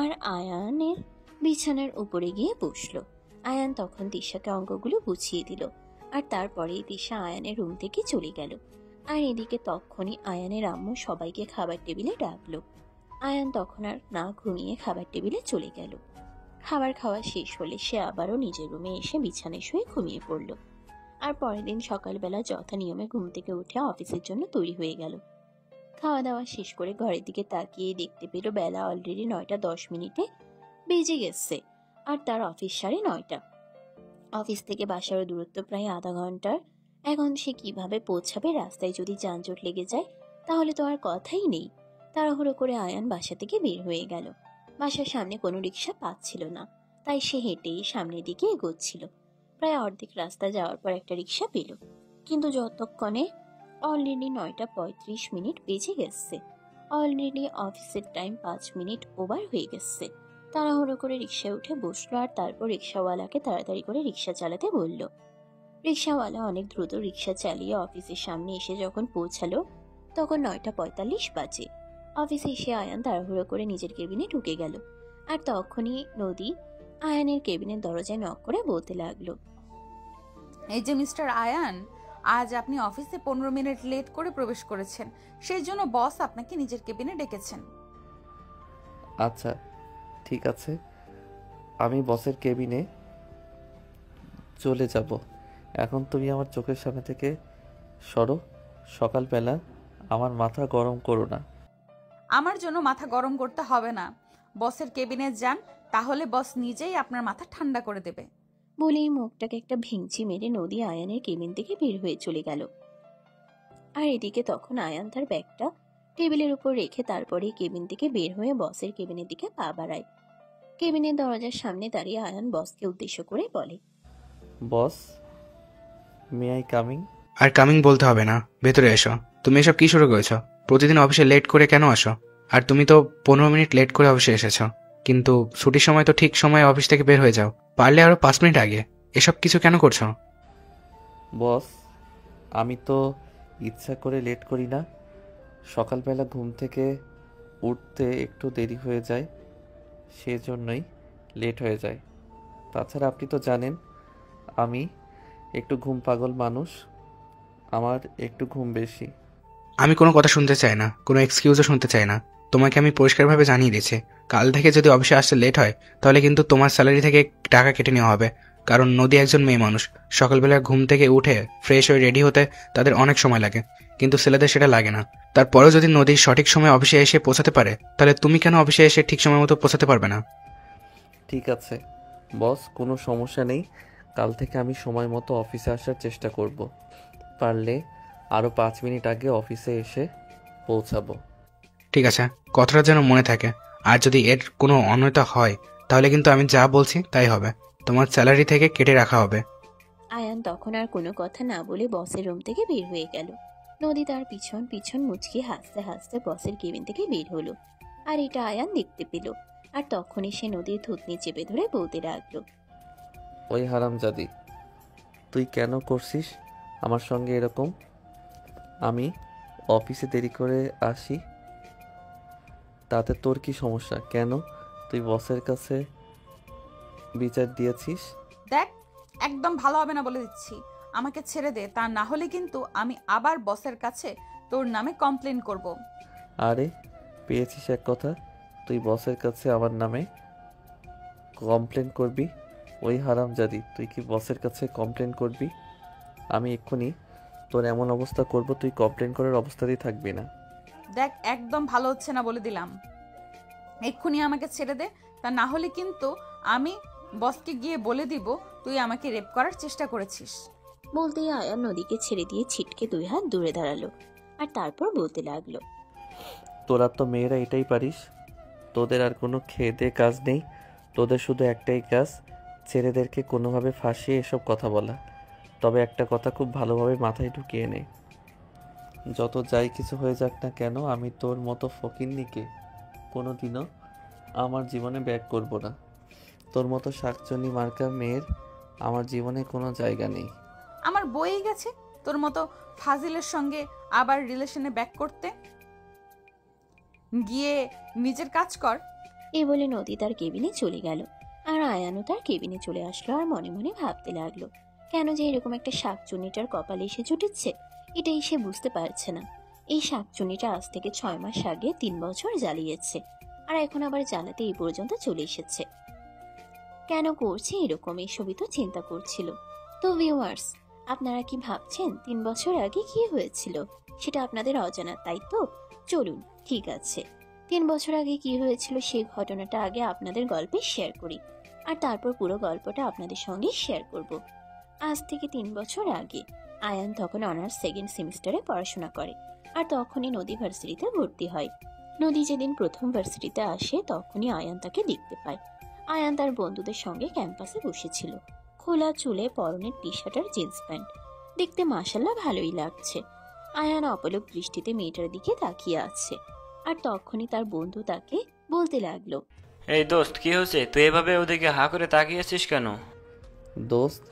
আর আয়ানের বিছানার উপরে গিয়ে বসলো। আয়ান তখন তিশাকে অঙ্কগুলো বুঝিয়ে দিল আর তারপরেই তিশা আয়ানের রুম থেকে চলে গেল। আর এদিকে তখনই আয়ানের আম্মু সবাইকে খাবার টেবিলে ডাকলো। আয়ান তখন আর না ঘুমিয়ে খাবার টেবিলে চলে গেল। খাবার খাওয়া শেষ হলে সে আবারও নিজের রুমে এসে বিছানায় শুয়ে ঘুমিয়ে পড়ল। আর পরের দিন সকালবেলা যথা নিয়মে ঘুম থেকে উঠে অফিসের জন্য তৈরি হয়ে গেল। খাওয়া দাওয়া শেষ করে ঘরের দিকে তাকিয়ে দেখতে পেল বেলা অলরেডি 9:10 বেজে গেছে আর তার অফিস 9:30। অফিস থেকে বাসার দূরত্ব প্রায় আধা ঘন্টার। এখন সে কিভাবে পৌঁছাবে? রাস্তায় যদি যানজট লেগে যায় তাহলে তো আর কথাই নেই। তাড়াহুড়ো করে আয়ান বাসা থেকে বের হয়ে গেল। বাসার সামনে কোনো রিক্সা পাচ্ছিল না, তাই সে হেঁটেই সামনের দিকে এগোচ্ছিল। প্রায় অর্ধেক রাস্তা যাওয়ার পর একটা রিক্সা পেল, কিন্তু যতক্ষণে অলরেডি 9:35 বেজে গেছে। অলরেডি অফিসের টাইম 5 মিনিট ওভার হয়ে গেছে। তাড়াহুড়ো করে রিক্সায় উঠে বসলো আর তারপর রিক্সাওয়ালাকে তাড়াতাড়ি করে রিক্সা চালাতে বলল। রিক্সাওয়ালা অনেক দ্রুত রিক্সা চালিয়ে অফিসের সামনে এসে যখন পৌঁছালো তখন 9:45 বাজে। অফিসে এসে আয়ান তাড়াহুড়ো করে নিজের কেবিনে ঢুকে গেল। আর তখনই নদী আয়ানের কেবিনের দরজায় নক করে বলতে লাগলো, এই যে মিস্টার আয়ান, আজ আপনি অফিসে 15 মিনিট লেট করে প্রবেশ করেছেন, সেই জন্য বস আপনাকে নিজের কেবিনে ডেকেছেন। আচ্ছা ঠিক আছে, আমি বসের কেবিনে চলে যাব। এখন তুমি আমার চোখের সামনে থেকে সরো। সকালবেলা আমার মাথা গরম করো না। আমার জন্য মাথা গরম করতে হবে না, বসের কেবিনে যান, তাহলে বস নিজেই আপনার মাথা ঠান্ডা করে দেবে। বলেই মুখটাকে একটা ভেঙচি মেরে নদী আয়ানের কেবিন থেকে বের হয়ে চলে গেল। আর এদিকে তখন আয়ান তার ব্যাগটা টেবিলের উপর রেখে তারপরে কেবিন থেকে বের হয়ে বসের কেবিনের দিকে পা বাড়ায়। কেবিনের দরজার সামনে দাঁড়িয়ে আয়ান বসকে উদ্দেশ্য করে বলে, বস, মে আই কামিং? আর কামিং বলতে হবে না, ভেতরে এসো। তুমি এসব কি শুরু করেছো? প্রতিদিন অফিসে লেট করে কেন আসো? আর তুমি তো 15 মিনিট লেট করে অফিসে এসেছো, কিন্তু ছুটির সময় তো ঠিক সময়ে অফিস থেকে বের হয়ে যাও, পারলে আরো 5 মিনিট আগে। এসব কিছু কেন করছো? বস, আমি তো ইচ্ছা করে লেট করি না। সকালবেলা ঘুম থেকে উঠতে একটু দেরি হয়ে যায়, সেজন্যই লেট হয়ে যায়। তাছাড়া আপনি তো জানেন আমি একটু ঘুম পাগল মানুষ, আমার একটু ঘুম বেশি। আমি কোনো কথা শুনতে চাই না, কোনো এক্সকিউজও শুনতে চাই না। তোমাকে আমি পরিষ্কারভাবে জানিয়ে দিচ্ছি, কাল থেকে যদি অফিসে আসতে লেট হয় তাহলে কিন্তু তোমার স্যালারি থেকে টাকা কেটে নেওয়া হবে। কারণ নদী একজন মেয়ে মানুষ, সকালবেলা ঘুম থেকে উঠে ফ্রেশ হয়ে রেডি হতে তাদের অনেক সময় লাগে, কিন্তু ছেলেদের সেটা লাগে না। তারপরেও যদি নদী সঠিক সময় অফিসে এসে পৌঁছাতে পারে, তাহলে তুমি কেন অফিসে এসে ঠিক সময় মতো পৌঁছাতে পারবে না? ঠিক আছে, বস, কোনো সমস্যা নেই। কাল থেকে আমি সময় মতো অফিসে আসার চেষ্টা করব। পারলে আরও 5 মিনিট আগে অফিসে এসে পৌঁছাবো। ঠিক আছে, কথাটা যেন মনে থাকে। আর যদি এর কোনো অন্যতা হয় তাহলে কিন্তু আমি যা বলছি তাই হবে। তোমার স্যালারি থেকে কেটে রাখা হবে। আয়ান তখন আর কোনো কথা না বলে বসের রুম থেকে বের হয়ে গেল। নদী তার পিছন পিছন মুচকি হাসতে হাসতে বসের কেবিন থেকে বের হলো। আর এটা আয়ান দেখতে পেল। আর তখনই সে নদীর থুতনি চেপে ধরে বলতে লাগলো, ওই হারামজাদি, তুই কেন করছিস আমার সঙ্গে এরকম? আমি অফিসে দেরি করে আসি, তাতে তোর কি সমস্যা? কেন তুই বসের কাছে বিচার দিয়েছিস? দেখ, একদম ভালো হবে না বলে দিচ্ছি। আমাকে ছেড়ে দে, তা না হলে কিন্তু আমি আবার বসের কাছে তোর নামে কমপ্লেন করব। আরে পেয়েছিস এক কথা, তুই বসের কাছে আমার নামে কমপ্লেন করবি? ওই হারামজাদি, তুই কি বসের কাছে কমপ্লেন করবি? আমি এক্ষুনি তোর এমন অবস্থা করব, তুই কমপ্লেন করার অবস্থাতেই থাকবি না। দেখ, একদম ভালো হচ্ছে না বলে দিলাম। এক্ষুনি আমাকে ছেড়ে দে, তা না হলে কিন্তু আমি বসকে গিয়ে বলে দিব তুই আমাকে রেপ করার চেষ্টা করেছিস। বলতেই আয়ান নদীকে ছেড়ে দিয়ে ছিটকে 2 হাত দূরে দাঁড়ালো। আর তারপর বলতে লাগলো, তোরা তো মেয়েরা এটাই পারিস, তোদের আর কোনো খেয়ে দেয়ে কাজ নেই। তোদের শুধু একটাই কাজ, ছেলেদেরকে কোনোভাবে ফাঁসিয়ে এসব কথা বলা। তবে একটা কথা খুব ভালোভাবে মাথায় ঢুকিয়ে নে, যত যাই কিছু হয়ে যাক না কেন, আমি তোর মতো ফকিন্নিকে কোনোদিনও আমার জীবনে ব্যাক করব না। তোর মতো শাকচুন্নি মার্কা মেয়ের আমার জীবনে কোনো জায়গা নেই। আমার বই গেছে তোর মতো ফাজিলের সঙ্গে আবার রিলেশনে ব্যাক করতে। গিয়ে নিজের কাজ কর। এই বলে নদী তার কেবিনে চলে গেল। আর আয়ানও তার কেবিনে চলে আসলো আর মনে মনে ভাবতে লাগলো, কেন যে এরকম একটা শাকচুন্নিটার কপালে এসে জুটেছে, এটাই সে বুঝতে পারছে না। এই শাকচুন্নিটা আজ থেকে 6 মাস আগে 3 বছর জ্বালিয়েছে, আর এখন আবার জ্বালাতে এই পর্যন্ত চলে এসেছে। কেন করছে এরকম, এসবই তো চিন্তা করছিল। তো ভিউয়ার্স, আপনারা কি ভাবছেন 3 বছর আগে কি হয়েছিল? সেটা আপনাদের অজানা, তাই তো? চলুন, ঠিক আছে, 3 বছর আগে কি হয়েছিল সেই ঘটনাটা আগে আপনাদের গল্পে শেয়ার করি, আর তারপর পুরো গল্পটা আপনাদের সঙ্গে শেয়ার করব। আজ থেকে 3 বছর আগে আয়ান তখন অনার্স 2nd সেমিস্টারে পড়াশোনা করে। আর তখনই নদী ভার্সিটিতে ভর্তি হয়। নদী যেদিন প্রথম ভার্সিটিতে আসে তখনই আয়ান তাকে দেখতে পায়। আয়ান তার বন্ধুদের সঙ্গে ক্যাম্পাসে বসেছিল। খোলা চুলে, পরনের টি শার্ট আর জিন্স প্যান্ট, দেখতে মাশাল্লাহ ভালোই লাগছে। আয়ান অপলক দৃষ্টিতে মেয়েটার দিকে তাকিয়ে আছে। আর তখনই তার বন্ধু তাকে বলতে লাগলো, এই দোস্ত, কি হয়েছে? তুই এভাবে ওদিকে হা করে তাকিয়ে আছিস কেন? দোস্ত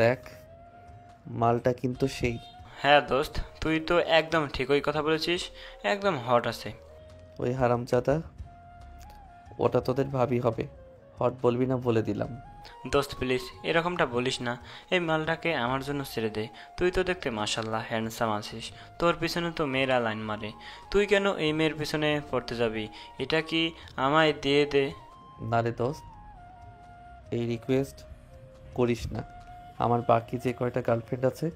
দেখ, মালটা কিন্তু সেই। হ্যাঁ দোস্ত, তুই তো একদম ঠিকই কথা বলেছিস, একদম হট আছে। ওই হারামজাদা, ওটা তোদের ভাবি হবে। হট বলবি না বলে দিলাম। দোস্ত প্লিজ এরকমটা বলিস না, এই মালটাকে আমার জন্য ছেড়ে দে। তুই তো দেখতে মাশাল্লাহ হ্যান্ডসাম আছিস, তোর পিছনে তো মেয়েরা লাইন মারে, তুই কেন এই মেয়ের পিছনে পড়তে যাবি? এটা কি আমায় দিয়ে দে। না রে দোস্ত, এই রিকোয়েস্ট করিস না। আমার বাকি যে কয়টা গার্লফ্রেন্ড আছে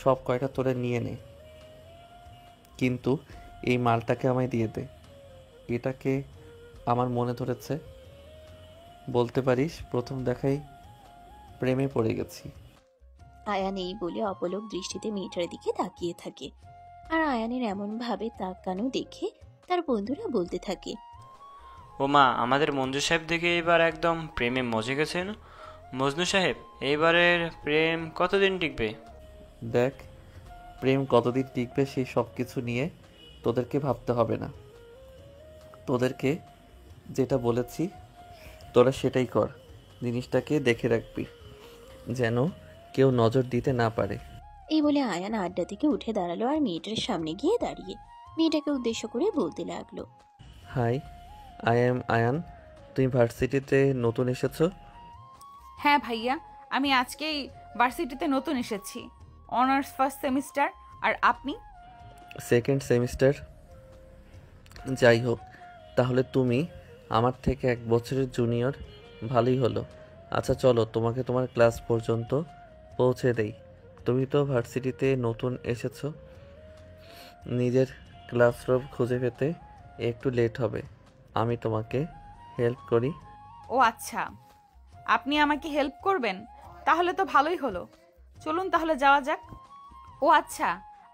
সব কয়টা তোরে নিয়ে নে, কিন্তু এই মালটাকে আমায় দিয়ে দে। এটাকে আমার মনে ধরেছে, বলতে পারিস প্রথম দেখাই প্রেমে পড়ে গেছি। আয়ান এই বলে অপলক দৃষ্টিতে মেয়েটার দিকে তাকিয়ে থাকে। আর আয়ানের এমন ভাবে তাকানো দেখে তার বন্ধুরা বলতে থাকে, ও মা, আমাদের মঞ্জু সাহেব দেখে এবার একদম প্রেমে মজে গেছেন। মজনু সাহেব, এইবারের প্রেম কতদিন টিকবে? দেখ, প্রেম কতদিন টিকবে সেই সব কিছু নিয়ে তোদেরকে ভাবতে হবে না। তোদেরকে যেটা বলেছি তোরা সেটাই কর। জিনিসটাকে দেখে রাখবি যেন কেউ নজর দিতে না পারে। এই বলে আয়ান আড্ডা থেকে উঠে দাঁড়ালো আর মেয়েটার সামনে গিয়ে দাঁড়িয়ে মেয়েটাকে উদ্দেশ্য করে বলতে লাগলো, হাই, আই এম আয়ান। তুমি ভার্সিটিতে নতুন এসেছো? হ্যাঁ ভাইয়া, আমি আজকেই ভার্সিটিতে নতুন এসেছি, অনার্স 1st সেমিস্টার। আর আপনি? 2nd semester. যাই হোক, তাহলে তুমি আমার থেকে 1 বছরের জুনিয়র, ভালোই হলো। আচ্ছা চলো, তোমাকে তোমার ক্লাস পর্যন্ত পৌঁছে দেই। তুমি তো ভার্সিটিতে নতুন এসেছো, নিজের ক্লাসরুম খুঁজে পেতে একটু লেট হবে। আমি তোমাকে হেল্প করি। ও আচ্ছা, আপনি আমাকে হেল্প করবেন? তাহলে তো ভালোই হলো, চলুন তাহলে যাওয়া যাক। ও আচ্ছা,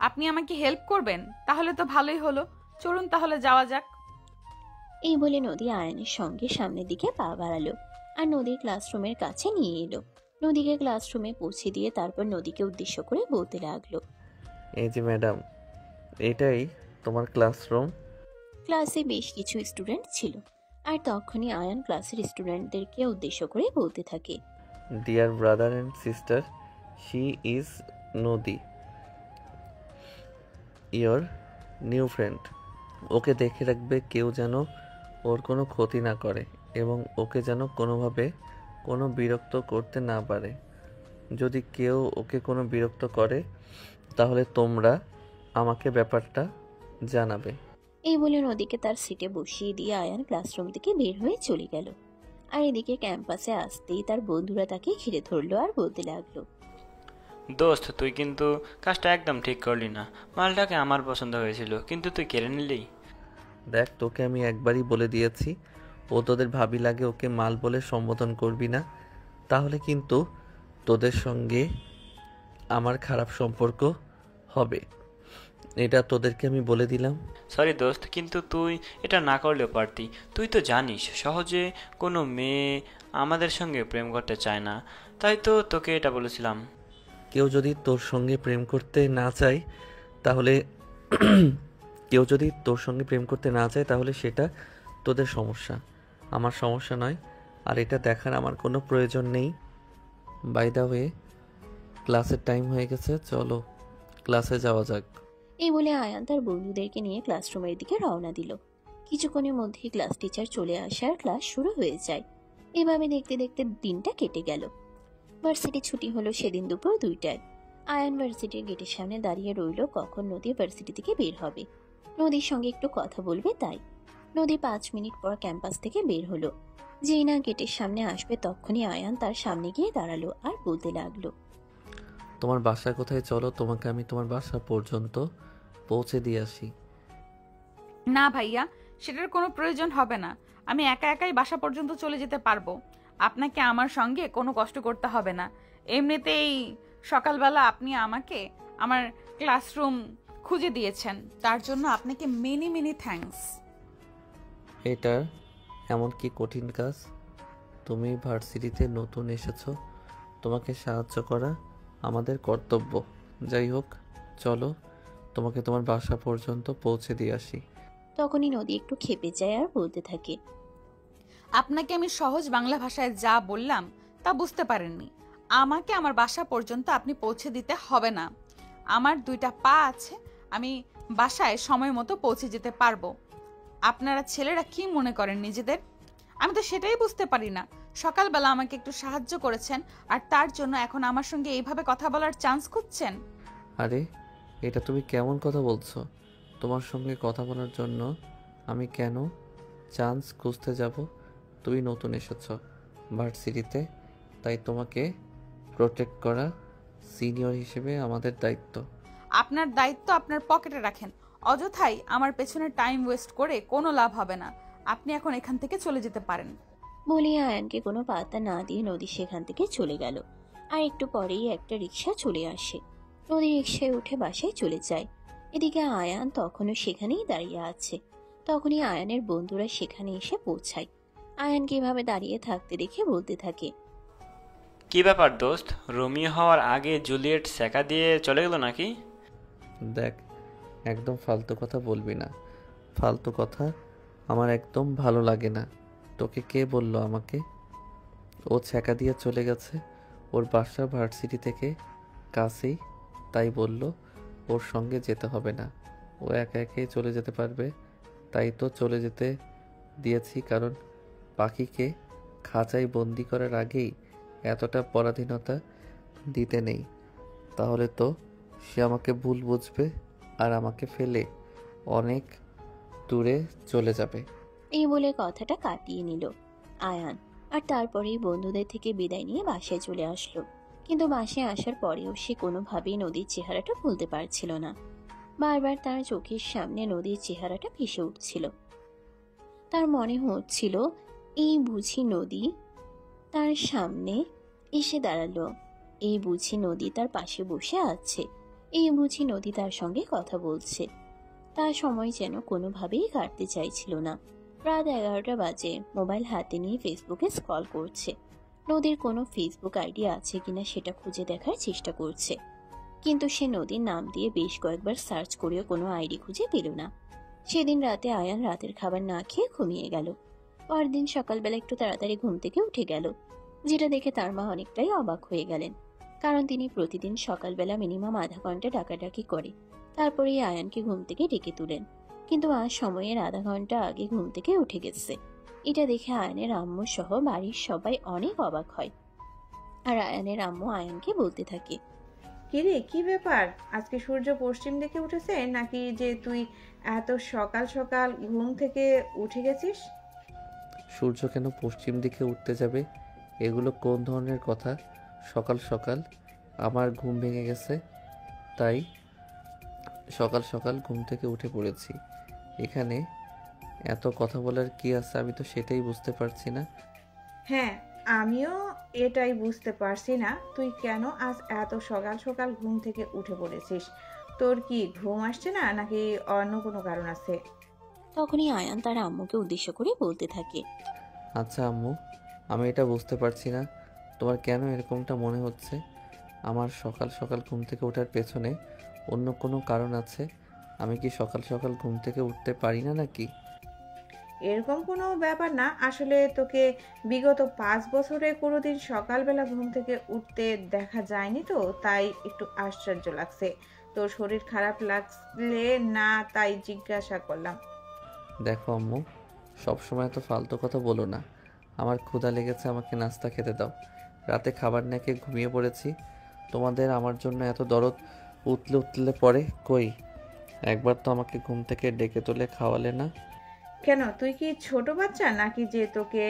আপনি আমাকে হেল্প করবেন? তাহলে তো ভালোই হলো, চলুন তাহলে যাওয়া যাক। এই বলে নদী আয়ানের সঙ্গে সামনের দিকে পা বাড়ালো আর নদীর ক্লাসরুমের কাছে নিয়ে এলো। নদীকে ক্লাসরুমে পৌঁছে দিয়ে তারপর নদীকে উদ্দেশ্য করে বলতে লাগলো, এই যে ম্যাডাম, এটাই তোমার ক্লাসরুম। ক্লাসে বেশ কিছু স্টুডেন্ট ছিল আর তখনই আয়ান ক্লাসের স্টুডেন্টদেরকে উদ্দেশ্য করে বলতে থাকে, dear brother and sister, she is নদী, ইয়োর নিউ ফ্রেন্ড। ওকে দেখে রাখবে, কেউ যেন ওর কোনো ক্ষতি না করে এবং ওকে যেন কোনোভাবে কোনো বিরক্ত করতে না পারে। যদি কেউ ওকে কোনো বিরক্ত করে তাহলে তোমরা আমাকে ব্যাপারটা জানাবে। এই বলে নদীকে তার সিটে বসিয়ে দিয়ে আয়ান ক্লাসরুম থেকে বের হয়ে চলে গেল। আর এদিকে ক্যাম্পাসে আসতেই তার বন্ধুরা তাকে ঘিরে ধরলো আর বলতে লাগলো, দোস্ত, তুই কিন্তু কাজটা একদম ঠিক করলি না। মালটাকে আমার পছন্দ হয়েছিল, কিন্তু তুই কেড়ে নিলি। দেখ, তোকে আমি একবারই বলে দিয়েছি, ও তোদের ভাবি লাগে, ওকে মাল বলে সম্বোধন করবি না, তাহলে কিন্তু তোদের সঙ্গে আমার খারাপ সম্পর্ক হবে। এটা তোদেরকে আমি বলে দিলাম। সরি দোস্ত, কিন্তু তুই এটা না করলেও পারতি। তুই তো জানিস সহজে কোনো মেয়ে আমাদের সঙ্গে প্রেম করতে চায় না, তাই তো তোকে এটা বলেছিলাম। কেউ যদি তোর সঙ্গে প্রেম করতে না চায় তাহলে তাহলে সেটা তোদের সমস্যা, আমার সমস্যা নয়। আর এটা দেখার আমার কোনো প্রয়োজন নেই। বাই দ্য ওয়ে, ক্লাসের টাইম হয়ে গেছে, চলো ক্লাসে যাওয়া যাক। এই বলে আয়ান তার বন্ধুদেরকে নিয়ে ক্লাসরুমের দিকে রওনা দিল। কিছুক্ষণের মধ্যেই ক্লাস টিচার চলে আসে আর ক্লাস শুরু হয়ে যায়। এভাবে দেখতে দেখতে দিনটা কেটে গেল। ভার্সিটি ছুটি হলো সেদিন দুপুর 2টায়। আয়ান ভার্সিটির গেটের সামনে দাঁড়িয়ে রইল কখন নদী ভার্সিটি থেকে বের হবে, নদীর সঙ্গে একটু কথা বলবে তাই। নদী 5 মিনিট পর ক্যাম্পাস থেকে বের হলো। যেই না গেটের সামনে আসবে তখনই আয়ান তার সামনে গিয়ে দাঁড়ালো আর বলতে লাগলো, তোমার বাসা কোথায়? চলো তোমাকে আমি তোমার বাসা পর্যন্ত পৌঁছে দিয়ে আসি। না ভাইয়া, সেটার কোনো প্রয়োজন হবে না। আমি একা একাই বাসা পর্যন্ত চলে যেতে পারবো। আপনাকে আমার সঙ্গে কোনো কষ্ট করতে হবে না। এমনিতেই সকালবেলা আপনি আমাকে আমার ক্লাসরুম খুঁজে দিয়েছেন, তার জন্য আপনাকে মেনি মেনি থ্যাঙ্কস। এটা এমন কি কঠিন কাজ? তুমি ভার্সিটিতে নতুন এসেছো, তোমাকে সাহায্য করা আমাদের কর্তব্য। যাই হোক, চলো তোমাকে তোমার বাসা পর্যন্ত পৌঁছে দিয়ে আসি। তখনই নদী একটু ক্ষেপে যায় আর বলতে থাকে, আপনাকে আমি সহজ বাংলা ভাষায় যা বললাম তা বুঝতে পারেননি। আমাকে আমার বাসা পর্যন্ত আপনি পৌঁছে দিতে হবে না। আমার 2টা পা আছে, আমি বাসায় সময় মতো পৌঁছে যেতে পারবো। আপনারা ছেলেরা কি মনে করেন নিজেদের? আমি তো সেটাই বুঝতে পারি না। সকালবেলা আমাকে একটু সাহায্য করেছেন আর তার জন্য এখন আমার সঙ্গে এইভাবে কথা বলার চান্স খুঁজছেন। আরে, এটা তুমি কেমন কথা বলছো? তোমার সঙ্গে কথা বলার জন্য আমি কেন চান্স খুঁজতে যাব? তুমি নতুন এসেছো ভার্সিটিতে, তাই তোমাকে প্রোটেক্ট করা সিনিয়র হিসেবে আমাদের দায়িত্ব। আপনার দায়িত্ব আপনার পকেটে রাখেন। অযথাই আমার পেছনে টাইম ওয়েস্ট করে কোনো লাভ হবে না। আপনি এখন এখান থেকে চলে যেতে পারেন। বলে আয়ানকে কোনো পাত্তা না দিয়ে নদী সেখান থেকে চলে গেল। আর একটু পরেই একটা রিক্সা চলে আসে। নদী রিক্সায় উঠে বাসায় চলে যায়। এদিকে আয়ান তখনও সেখানেই দাঁড়িয়ে আছে। তখনই আয়ানের বন্ধুরা সেখানে এসে পৌঁছায়। আয়ানকে এভাবে দাঁড়িয়ে থাকতে দেখে বলতে থাকে, কি ব্যাপার দোস্ত, রোমিও হওয়ার আগে জুলিয়েট সেকা দিয়ে চলে গেল নাকি? দেখ, একদম ফালতু কথা বলবি না। ফালতু কথা আমার একদম ভালো লাগে না। তোকে কে বললো আমাকে ও ছ্যাঁকা দিয়ে চলে গেছে? ওর বাসা ভার্সিটি থেকে কাছেই, তাই বলল ওর সঙ্গে যেতে হবে না, ও একা একাই চলে যেতে পারবে। তাই তো চলে যেতে দিয়েছি, কারণ পাখিকে খাঁচায় বন্দি করার আগেই এতটা পরাধীনতা দিতে নেই। তাহলে তো সে আমাকে ভুল বুঝবে আর আমাকে ফেলে অনেক দূরে চলে যাবে। এই বলে কথাটা কাটিয়ে নিল আয়ান। আর তারপরেই বন্ধুদের থেকে বিদায় নিয়ে বাসায় চলে আসলো। কিন্তু বাসায় আসার পরেও সে কোনোভাবেই নদীর চেহারাটা ভুলতে পারছিল না। বারবার তার চোখের সামনে নদীর চেহারাটা ভেসে উঠছিল। তার মনে হচ্ছিল এই বুঝি নদী, তার সামনে এসে দাঁড়ালো। এই বুঝি নদী তার পাশে বসে আছে, এই বুঝি নদী তার সঙ্গে কথা বলছে। তার সময় যেন কোনোভাবেই কাটতে চাইছিল না। রাত 11টা বাজে, মোবাইল হাতে নিয়ে ফেসবুকে স্ক্রল করছে। নদীর কোনো ফেসবুক আইডি আছে কিনা সেটা খুঁজে দেখার চেষ্টা করছে, কিন্তু সে নদীর নাম দিয়ে বেশ কয়েকবার সার্চ করেও কোনো আইডি খুঁজে পেল না। সেদিন রাতে আয়ান রাতের খাবার না খেয়ে ঘুমিয়ে গেল। পরদিন সকালবেলা একটু তাড়াতাড়ি ঘুম থেকে উঠে গেল, যেটা দেখে তার মা অনেকটাই অবাক হয়ে গেলেন, কারণ তিনি প্রতিদিন সকালবেলা মিনিমাম আধা ঘন্টা ডাকাডাকি করে তারপরেই আয়ানকে ঘুম থেকে ডেকে তুলেন। কিন্তু আজ সময়ের আধা ঘন্টা আগে ঘুম থেকে উঠে গেছে। এটা দেখে আয়ানের আম্মু সহ বাড়ির সবাই অনেক অবাক হয়। আর আয়ানের আম্মু আয়ানকে বলতে থাকে, কিরে, কি ব্যাপার? আজকে সূর্য পশ্চিম দিকে উঠেছে নাকি যে তুই এত সকাল সকাল ঘুম থেকে উঠে গেছিস? সূর্য কেন পশ্চিম দিকে উঠতে যাবে? এগুলো কোন ধরনের কথা? সকাল সকাল আমার ঘুম ভেঙে গেছে, তাই সকাল সকাল ঘুম থেকে উঠে পড়েছি। এখানে এত কথা বলার কি আছে আমি তো সেটাই বুঝতে পারছি না। হ্যাঁ, আমিও এটাই বুঝতে পারছি না তুই কেন আজ এত সকাল সকাল ঘুম থেকে উঠে পড়েছিস। তোর কি ঘুম আসছে না নাকি অন্য কোনো কারণ আছে? তখনই আয়ান তার আম্মুকে উদ্দেশ্য করে বলতে থাকে, আচ্ছা আম্মু, আমি এটা বুঝতে পারছি না তোমার কেন এরকমটা মনে হচ্ছে। আমার সকাল সকাল ঘুম থেকে ওঠার পেছনে অন্য কোনো কারণ আছে? আমি কি সকাল সকাল ঘুম থেকে উঠতে পারি না নাকি? এরকম কোনো ব্যাপার না, আসলে তোকে বিগত 5 বছরে কোনোদিন সকালবেলা ঘুম থেকে উঠতে দেখা যায়নি, তো তাই একটু আশ্চর্য লাগছে। তোর শরীর খারাপ লাগলে না, তাই জিজ্ঞাসা করলাম। দেখো আম্মু, সবসময় তো ফালতু কথা বলো না। আমার ক্ষুধা লেগেছে, আমাকে নাস্তা খেতে দাও। রাতে খাবার না খেয়ে ঘুমিয়ে পড়েছি। তোমাদের আমার জন্য এত দরদ উতলে উতলে পড়ে কই? একবার তো আমাকে ঘুম থেকে ডেকে তুলে খাওয়ালে না। কেন, তুই কি ছোট বাচ্চা নাকি যে তোকে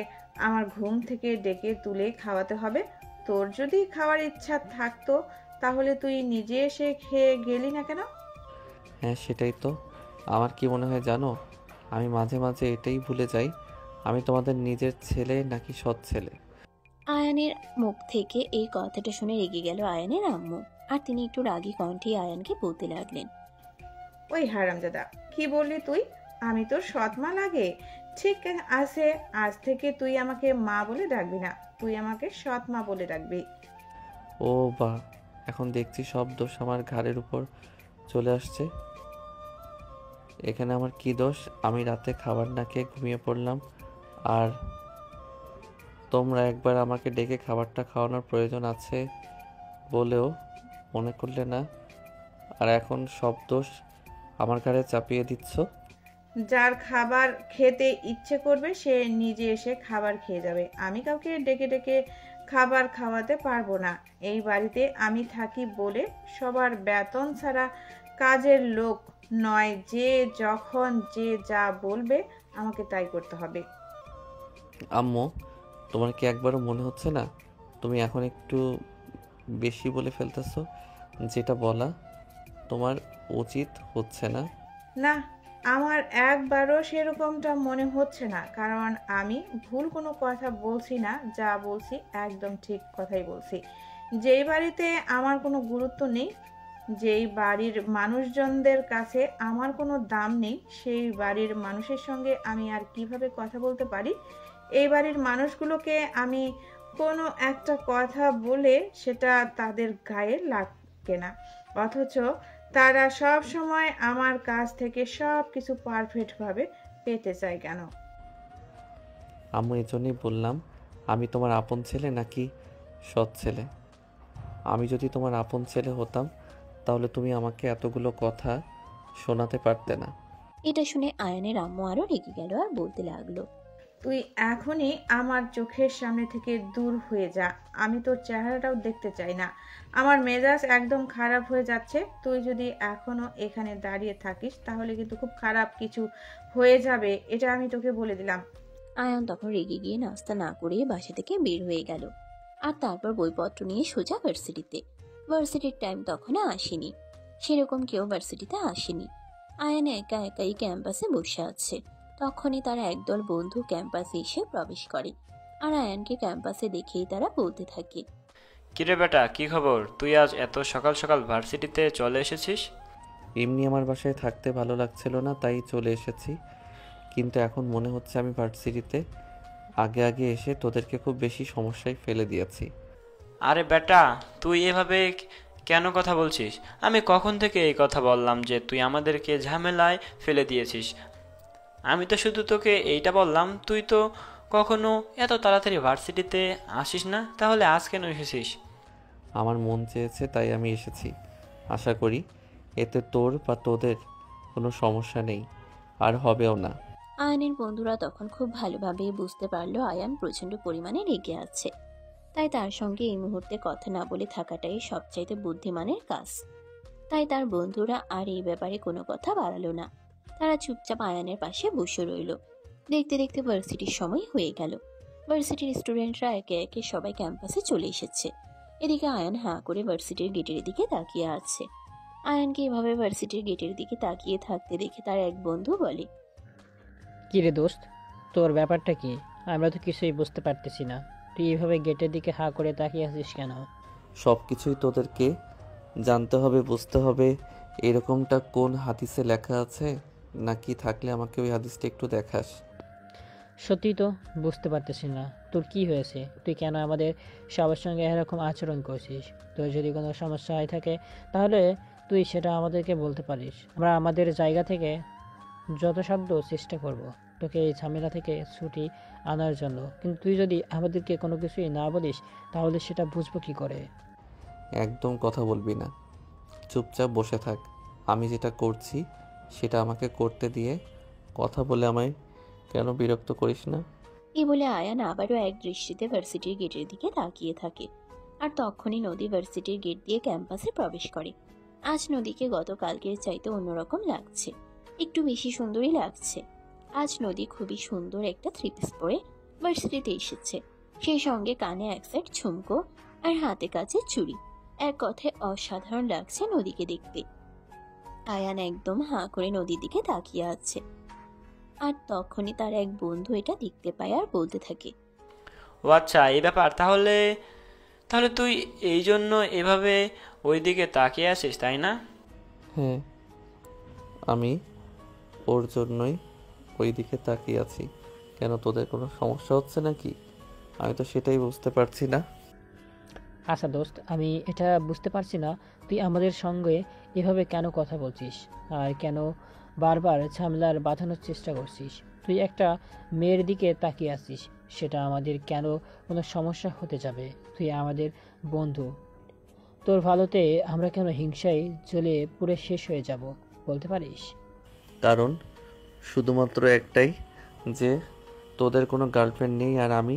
আমার ঘুম থেকে ডেকে তুলে খাওয়াতে হবে? তোর যদি খাওয়ার ইচ্ছা থাকতো তাহলে তুই নিজে এসে খেয়ে গেলি না কেন? হ্যাঁ সেটাই তো। আমার কি মনে হয় জানো, আমি মাঝে মাঝে এটাই ভুলে যাই আমি তোমাদের নিজের ছেলে নাকি সৎ ছেলে। আয়ানের মুখ থেকে এই কথাটা শুনে রেগে গেল আয়ানের আম্মু। আর তিনি একটু রাগী কণ্ঠে আয়ানকে বলতে লাগলেন, ওই হারামজাদা, কি বললি তুই? আমি তোর সৎ মা লাগে? ঠিক আছে, আজ থেকে তুই আমাকে মা বলে ডাকবি না, তুই আমাকে সৎ মা বলে ডাকবি। ও বা, এখন দেখছি সব দোষ আমার ঘাড়ের উপর চলে আসছে। এখানে আমার কি দোষ? আমি রাতে খাবার না খেয়ে ঘুমিয়ে পড়লাম, আর তোমরা একবার আমাকে ডেকে খাবারটা খাওয়ানোর প্রয়োজন আছে বলেও মনে করলে না, আর এখন সব দোষ আমার ঘাড়ে চাপিয়ে দিচ্ছ। যার খাবার খেতে ইচ্ছে করবে সে নিজে এসে খাবার খেয়ে যাবে, আমি কাউকে ডেকে ডেকে খাবার খাওয়াতে পারবো না। এই বাড়িতে আমি থাকি বলে সবার বেতন ছাড়া কাজের লোক নয়, যে যখন যে যা বলবে আমাকে তাই করতে হবে। আম্মু, তোমার কি একবারও মনে হচ্ছে না তুমি এখন একটু বেশি বলে ফেলতেছো? যেটা বলা তোমার উচিত হচ্ছে না। না, আমার একবারও সেরকমটা মনে হচ্ছে না, কারণ আমি ভুল কোনো কথা বলছি না, যা বলছি একদম ঠিক কথাই বলছি। যেই বাড়িতে আমার কোনো গুরুত্ব নেই, যেই বাড়ির মানুষজনদের কাছে আমার কোনো দাম নেই, সেই বাড়ির মানুষের সঙ্গে আমি আর কিভাবে কথা বলতে পারি? এই বাড়ির মানুষগুলোকে আমি কোনো একটা কথা বলে সেটা তাদের গায়ে লাগে না, অথচ তারা সব সময় আমার কাছ থেকে সব কিছু পারফেক্টভাবে পেতে চায় কেন? আম্মু, এই জন্যই বললাম আমি তোমার আপন ছেলে নাকি সৎ ছেলে। আমি যদি তোমার আপন ছেলে হতাম তাহলে তুমি আমাকে এতগুলো কথা শোনাতে পারতে না। এটা শুনে আয়ানের আম্মু আরো রেগে গেল আর বলতে লাগলো, তুই এখনই আমার চোখের সামনে থেকে দূর হয়ে যা, আমি তোর চেহারাটাও দেখতে চাই না। আমার মেজাজ একদম খারাপ হয়ে যাচ্ছে, তুই যদি এখনো এখানে দাঁড়িয়ে থাকিস তাহলে কিন্তু খুব খারাপ কিছু হয়ে যাবে, এটা আমি তোকে বলে দিলাম। আয়ান তখন রেগে গিয়ে নাস্তা না করে বাসা থেকে বের হয়ে গেল। আর তারপর বইপত্র নিয়ে সোজা ভার্সিটিতে। ভার্সিটির টাইম তখনও আসেনি, সেরকম কেউ ভার্সিটিতে আসেনি। আয়ান একা একাই ক্যাম্পাসে বসে আছে। তখনই তার একদল বন্ধু ক্যাম্পাসে এসে প্রবেশ করে। আর আয়ানকে ক্যাম্পাসে দেখেই তারা বলতে থাকে। কিরে বেটা, কি খবর? তুই আজ এত সকাল সকাল ভার্সিটিতে চলে এসেছিস? এমনি আমার বাসায় থাকতে ভালো লাগছিল না, তাই চলে এসেছি। কিন্তু এখন মনে হচ্ছে আমি ভার্সিটিতে আগে আগে এসে তোদেরকে খুব বেশি সমস্যায় ফেলে দিয়েছি। আরে বেটা, তুই এভাবে কেন কথা বলছিস? আমি কখন থেকে এই কথা বললাম যে তুই আমাদেরকে ঝামেলায় ফেলে দিয়েছিস? আমি তো শুধু তোকে এইটা বললাম, তুই তো কখনো এত তাড়াতাড়ি ভার্সিটিতে আসিস না, তাহলে আজ কেন এসেছিস? আমার মন চেয়েছে তাই আমি এসেছি। আশা করি এতে তোর বা তোদের কোনো সমস্যা নেই, আর হবেও না। আয়ানের বন্ধুরা তখন খুব ভালোভাবে বুঝতে পারলো আয়ান প্রচন্ড পরিমাণে রেগে আছে, তাই তার সঙ্গে এই মুহূর্তে কথা না বলে থাকাটাই সবচাইতে বুদ্ধিমানের কাজ। তাই তার বন্ধুরা আর এই ব্যাপারে কোনো কথা বাড়ালো না। তারা চুপচাপ আয়ানের পাশে বসে রইল। দেখতে দেখতে ভার্সিটির সময় হয়ে গেল। ভার্সিটির স্টুডেন্টরা একে একে সবাই ক্যাম্পাসে চলে এসেছে। এদিকে আয়ান হাঁ করে ভার্সিটির গেটের দিকে তাকিয়ে আছে। আয়ানকে এভাবে ভার্সিটির গেটের দিকে তাকিয়ে থাকতে দেখে তার এক বন্ধু বলে, কি রে দোস্ত, তোর ব্যাপারটা কি? আমরা তো কিছুই বুঝতে পারতেছি না। তুই এইভাবে গেটের দিকে হাঁ করে তাকিয়ে আছিস কেন? সব কিছুই তোদেরকে জানতে হবে, বুঝতে হবে। এরকমটা কোন হাদিসে লেখা আছে নাকি? থাকলে আমাকে ওই হাদিসটা একটু দেখাস। সত্যি তো বুঝতে পারতেছি না তোর কি হয়েছে। তুই কেন আমাদের সবার সঙ্গে এরকম আচরণ করছিস? তোর যদি কোনো সমস্যা হয়ে থাকে তাহলে তুই সেটা আমাদেরকে বলতে পারিস। আমরা আমাদের জায়গা থেকে যথাসাধ্য চেষ্টা করব তোকে এই ঝামেলা থেকে ছুটি আনার জন্য। কিন্তু তুই যদি আমাদেরকে কোনো কিছুই না বলিস তাহলে সেটা বুঝবো কি করে? একদম কথা বলবি না, চুপচাপ বসে থাক। আমি যেটা করছি সেটা আমাকে করতে দিয়ে কথা বলে আমায় কেন বিরক্ত করিস না? এই বলে আয়ান আবারও এক দৃষ্টিতে ভার্সিটির গেটের দিকে তাকিয়ে থাকে। আর তখনই নদী ভার্সিটির গেট দিয়ে ক্যাম্পাসে প্রবেশ করে। আজ নদীকে গতকালকের চাইতে অন্যরকম লাগছে, একটু বেশি সুন্দরই লাগছে। আজ নদী খুবই সুন্দর একটা থ্রি পিস পরে ভার্সিটিতে এসেছে। সেই সঙ্গে কানে এক সেট ঝুমকো আর হাতে কাছে চুড়ি। এক কথায় অসাধারণ লাগছে নদীকে দেখতে। আয়ান একদম হাঁ করে নদীর দিকে তাকিয়ে আছে। আর তখনই তার এক বন্ধু এটা দেখতে পায় আর বলতে থাকে, ও আচ্ছা, এই ব্যাপার। তাহলে তাহলে তুই এই জন্য এভাবে ওই দিকে তাকিয়ে আছিস, তাই না? হ্যাঁ, আমি ওর জন্যই ওই দিকে তাকিয়ে আছি। কেন, তোদের কোনো সমস্যা হচ্ছে নাকি? আমি তো সেটাই বুঝতে পারছি না। আচ্ছা দোস্ত, আমি এটা বুঝতে পারছি না তুই আমাদের সঙ্গে এভাবে কেন কথা বলছিস আর কেন বারবার ঝামেলার বাঁধানোর চেষ্টা করছিস। তুই একটা মেয়ের দিকে তাকিয়ে আছিস, সেটা আমাদের কেন কোনো সমস্যা হতে যাবে? তুই আমাদের বন্ধু, তোর ভালোতে আমরা কেন হিংসায় জ্বলে পুড়ে শেষ হয়ে যাব বলতে পারিস? কারণ শুধুমাত্র একটাই, যে তোদের কোনো গার্লফ্রেন্ড নেই আর আমি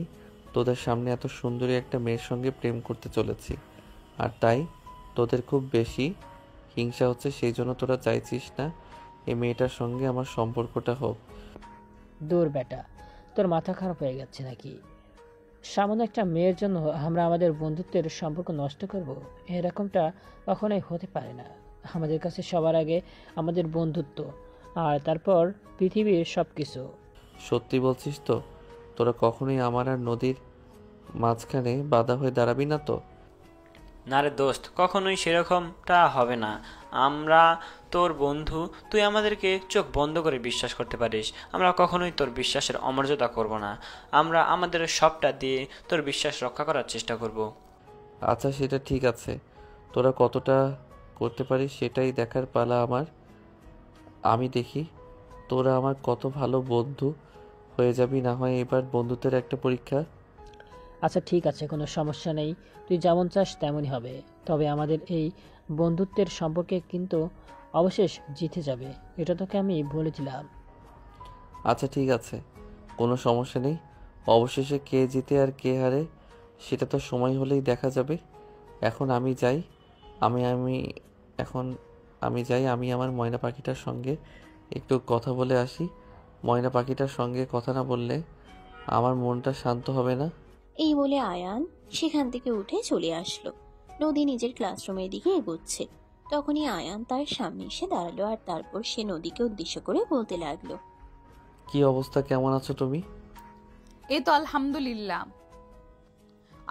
তোদের সামনে এত সুন্দরী একটা মেয়ের সঙ্গে প্রেম করতে চলেছি। আর তাই তোদের খুব বেশি হিংসা হচ্ছে, সেই জন্য তোরা চাইছিস না এই মেয়েটার সঙ্গে আমার সম্পর্কটা হোক। দূর বেটা, তোর মাথা খারাপ হয়ে গেছে নাকি? সামান্য একটা মেয়ের জন্য আমরা আমাদের বন্ধুত্বের সম্পর্ক নষ্ট করব? এরকমটা কখনোই হতে পারে না। আমাদের কাছে সবার আগে আমাদের বন্ধুত্ব, আর তারপর পৃথিবীর সব কিছু। সত্যি বলছিস তো? তোরা কখনোই আমার আর নদীর মাঝখানে বাধা হয়ে দাঁড়াবি না তো? না রে দোস্ত, কখনোই সেরকমটা হবে না। আমরা তোর বন্ধু, তুই আমাদেরকে চোখ বন্ধ করে বিশ্বাস করতে পারিস। আমরা কখনোই তোর বিশ্বাসের অমর্যাদা করব না। আমরা আমাদের সবটা দিয়ে তোর বিশ্বাস রক্ষা করার চেষ্টা করব। আচ্ছা, সেটা ঠিক আছে। তোরা কতটা করতে পারিস সেটাই দেখার পালা আমার। আমি দেখি তোরা আমার কত ভালো বন্ধু হয়ে যাবি। না হয় এবার বন্ধুত্বের একটা পরীক্ষা। আচ্ছা ঠিক আছে, কোনো সমস্যা নেই। তুই যেমন চাস তেমনই হবে। তবে আমাদের এই বন্ধুত্বের সম্পর্কে কিন্তু অবশেষ জিতে যাবে, এটা তোকে আমি বলে দিলাম। আচ্ছা ঠিক আছে, কোনো সমস্যা নেই। অবশেষে কে জিতে আর কে হারে সেটা তো সময় হলেই দেখা যাবে। এখন আমি যাই। আমি আমি এখন আমি যাই। আমি আমার ময়না পাখিটার সঙ্গে একটু কথা বলে আসি। ময়না পাখিটার সঙ্গে কথা না বললে আমার মনটা শান্ত হবে না। এই বলে আয়ান সেখান থেকে উঠে চলে আসলো। নদী নিজের ক্লাসরুমের দিকে এগোচ্ছে। তখনই আয়ান তার সামনে এসে দাঁড়ালো আর তারপর সে নদীকে উদ্দেশ্য করে বলতে লাগলো, কি অবস্থা, কেমন আছো তুমি? এই তো আলহামদুলিল্লাহ,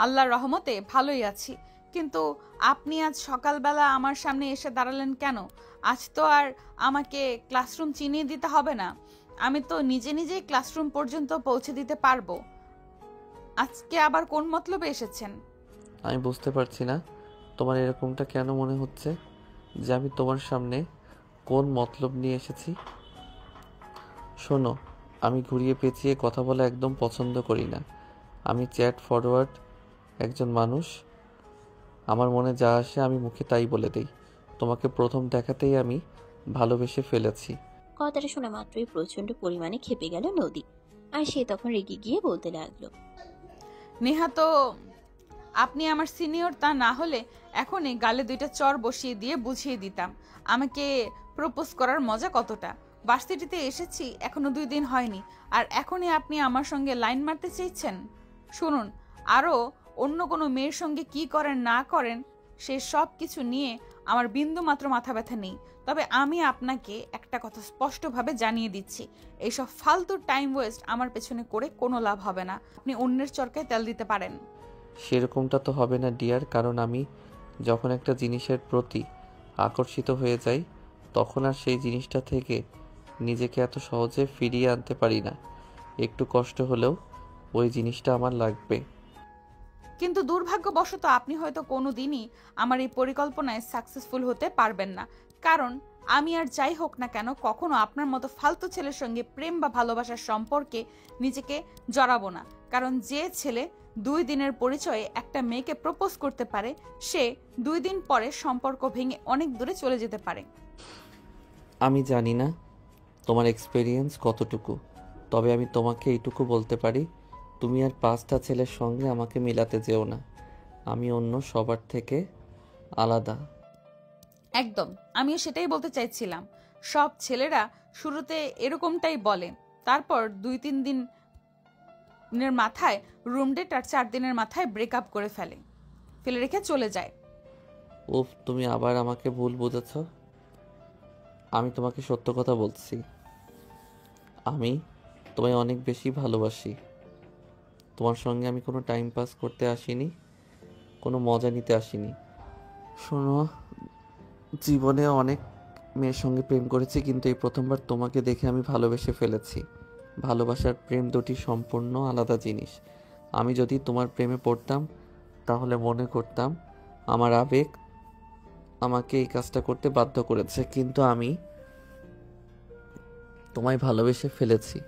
আল্লাহর রহমতে ভালোই আছি। কিন্তু আপনি আজ সকালবেলা আমার সামনে এসে দাঁড়ালেন কেন? আজ তো আর আমাকে ক্লাসরুম চিনিয়ে দিতে হবে না, আমি তো নিজে নিজেই ক্লাসরুম পর্যন্ত পৌঁছে দিতে পারবো। আজকে আবার কোন মতলবে এসেছেন? আমি বুঝতে পারছি না তোমার এরকমটা কেন মনে হচ্ছে যে আমি তোমার সামনে কোন মতলব নিয়ে এসেছি। শোনো, আমি ঘুরিয়ে পেঁচিয়ে কথা বলা একদম পছন্দ করি না। আমি চ্যাট ফরওয়ার্ড একজন মানুষ। আমার মনে যা আসে আমি মুখে তাই বলে দেই। তোমাকে প্রথম দেখাতেই আমি ভালোবেসে ফেলেছি। কথাটা শোনা মাত্রই প্রচন্ড পরিমাণে ক্ষেপে গেল নদী, আর সে তখন রেগে গিয়ে বলতে লাগলো, নেহা তো আপনি আমার সিনিয়র, তা না হলে এখনই গালে 2টা চর বসিয়ে দিয়ে বুঝিয়ে দিতাম আমাকে প্রপোজ করার মজা কতটা। ভার্সিটিতে এসেছি এখনো 2 দিন হয়নি, আর এখনই আপনি আমার সঙ্গে লাইন মারতে চাইছেন? শুনুন, আরও অন্য কোনো মেয়ের সঙ্গে কি করেন না করেন সে সব কিছু নিয়ে আমার বিন্দু মাত্র মাথা ব্যথা নেই। তবে আমি আপনাকে একটা কথা স্পষ্টভাবে জানিয়ে দিচ্ছি, এইসব ফালতু টাইম ওয়েস্ট আমার পেছনে করে কোনো লাভ হবে না। আপনি অন্যের চরকায় তেল দিতে পারেন। সেরকমটা তো হবে না ডিয়ার, কারণ আমি যখন একটা জিনিসের প্রতি আকর্ষিত হয়ে যাই তখন আর সেই জিনিসটা থেকে নিজেকে এত সহজে ফিরিয়ে আনতে পারি না। একটু কষ্ট হলেও ওই জিনিসটা আমার লাগবে। কিন্তু দুর্ভাগ্যবশত আপনি হয়তো কোনো দিনই আমার এই পরিকল্পনায় সাকসেসফুল হতে পারবেন না, কারণ আমি আর যাই হোক না কেন কখনো আপনার মতো ফালতু ছেলের সঙ্গে প্রেম বা ভালোবাসার সম্পর্কে নিজেকে জড়াবো না। কারণ যে ছেলে 2 দিনের পরিচয়ে একটা মেয়েকে প্রপোজ করতে পারে, সে 2 দিন পরে সম্পর্ক ভেঙে অনেক দূরে চলে যেতে পারে। আমি জানি না তোমার এক্সপেরিয়েন্স কতটুকু, তবে আমি তোমাকে এইটুকু বলতে পারি, তুমি আর 5টা ছেলের সঙ্গে আমাকে মিলাতে যেও না। আমি অন্য সবার থেকে আলাদা। একদম, আমিও সেটাই বলতে চাইছিলাম। সব ছেলেরা শুরুতে এরকমটাই বলে, তারপর 2-3 দিনের মাথায় রুম ডেট আর 4 দিনের মাথায় ব্রেকআপ করে ফেলে রেখে চলে যায়। উফ, তুমি আবার আমাকে ভুল বুঝেছ। আমি তোমাকে সত্য কথা বলছি, আমি তোমায় অনেক বেশি ভালোবাসি। তোমার সঙ্গে আমি কোনো টাইম পাস করতে আসিনি, কোনো মজা নিতে আসিনি। শোনো, জীবনে অনেক মেয়ের সঙ্গে প্রেম করেছি, কিন্তু এই প্রথমবার তোমাকে দেখে আমি ভালোবেসে ফেলেছি। ভালোবাসার প্রেম দুটি সম্পূর্ণ আলাদা জিনিস। আমি যদি তোমার প্রেমে পড়তাম তাহলে মনে করতাম আমার আবেগ আমাকে এই কাজটা করতে বাধ্য করেছে, কিন্তু আমি তোমায় ভালোবেসে ফেলেছি।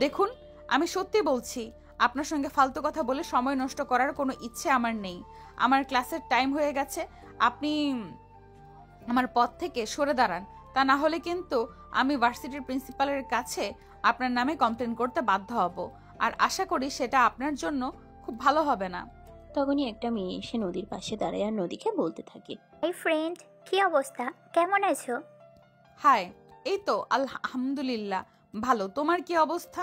দেখুন, আমি সত্যি বলছি, আপনার সঙ্গে ফালতু কথা বলে সময় নষ্ট করার কোনো ইচ্ছে আমার নেই। আমার ক্লাসের টাইম হয়ে গেছে, আপনি আমার পথ থেকে সরে দাঁড়ান, তা না হলে কিন্তু আমি ভার্সিটির প্রিন্সিপালের কাছে আপনার নামে কমপ্লেন করতে বাধ্য হব, আর আশা করি সেটা আপনার জন্য খুব ভালো হবে না। তখনই একটা মেয়ে এসে নদীর পাশে দাঁড়ায় আর নদীকে বলতে থাকে, এই ফ্রেন্ড, কি অবস্থা, কেমন আছো? হাই, এই তো আলহামদুলিল্লাহ ভালো, তোমার কি অবস্থা?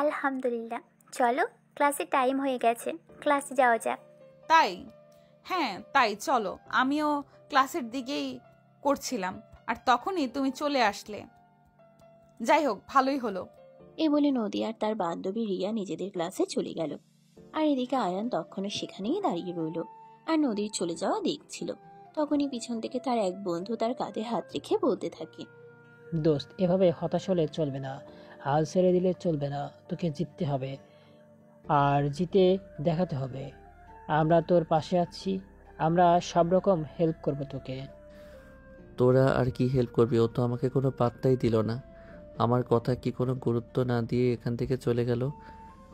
আলহামদুলিল্লাহ। চলো, ক্লাসে টাইম হয়ে গেছে, ক্লাসে যাওয়া যাক। তাই? হ্যাঁ তাই, চলো। আমিও ক্লাসের দিকেই করছিলাম, আর তখনই তুমি চলে আসলে। যাই হোক, ভালোই হলো। এ বলে নদী আর তার বান্ধবী রিয়া নিজেদের ক্লাসে চলে গেল, আর এদিকে আয়ান তখনও সেখানেই দাঁড়িয়ে রইল আর নদীর চলে যাওয়া দেখছিল। তখনই পিছন থেকে তার এক বন্ধু তার কাঁধে হাত রেখে বলতে থাকে, দোস্ত, এভাবে হতাশ হলে চলবে না, হাল ছেড়ে দিলে চলবে না, তোকে জিততে হবে আর জিতে দেখাতে হবে। আমরা তোর পাশে আছি, আমরা সব রকম হেল্প করবো তোকে। তোরা আর কি হেল্প করবি? ও তো আমাকে কোনো পাত্তাই দিল না, আমার কথা কি কোনো গুরুত্ব না দিয়ে এখান থেকে চলে গেল।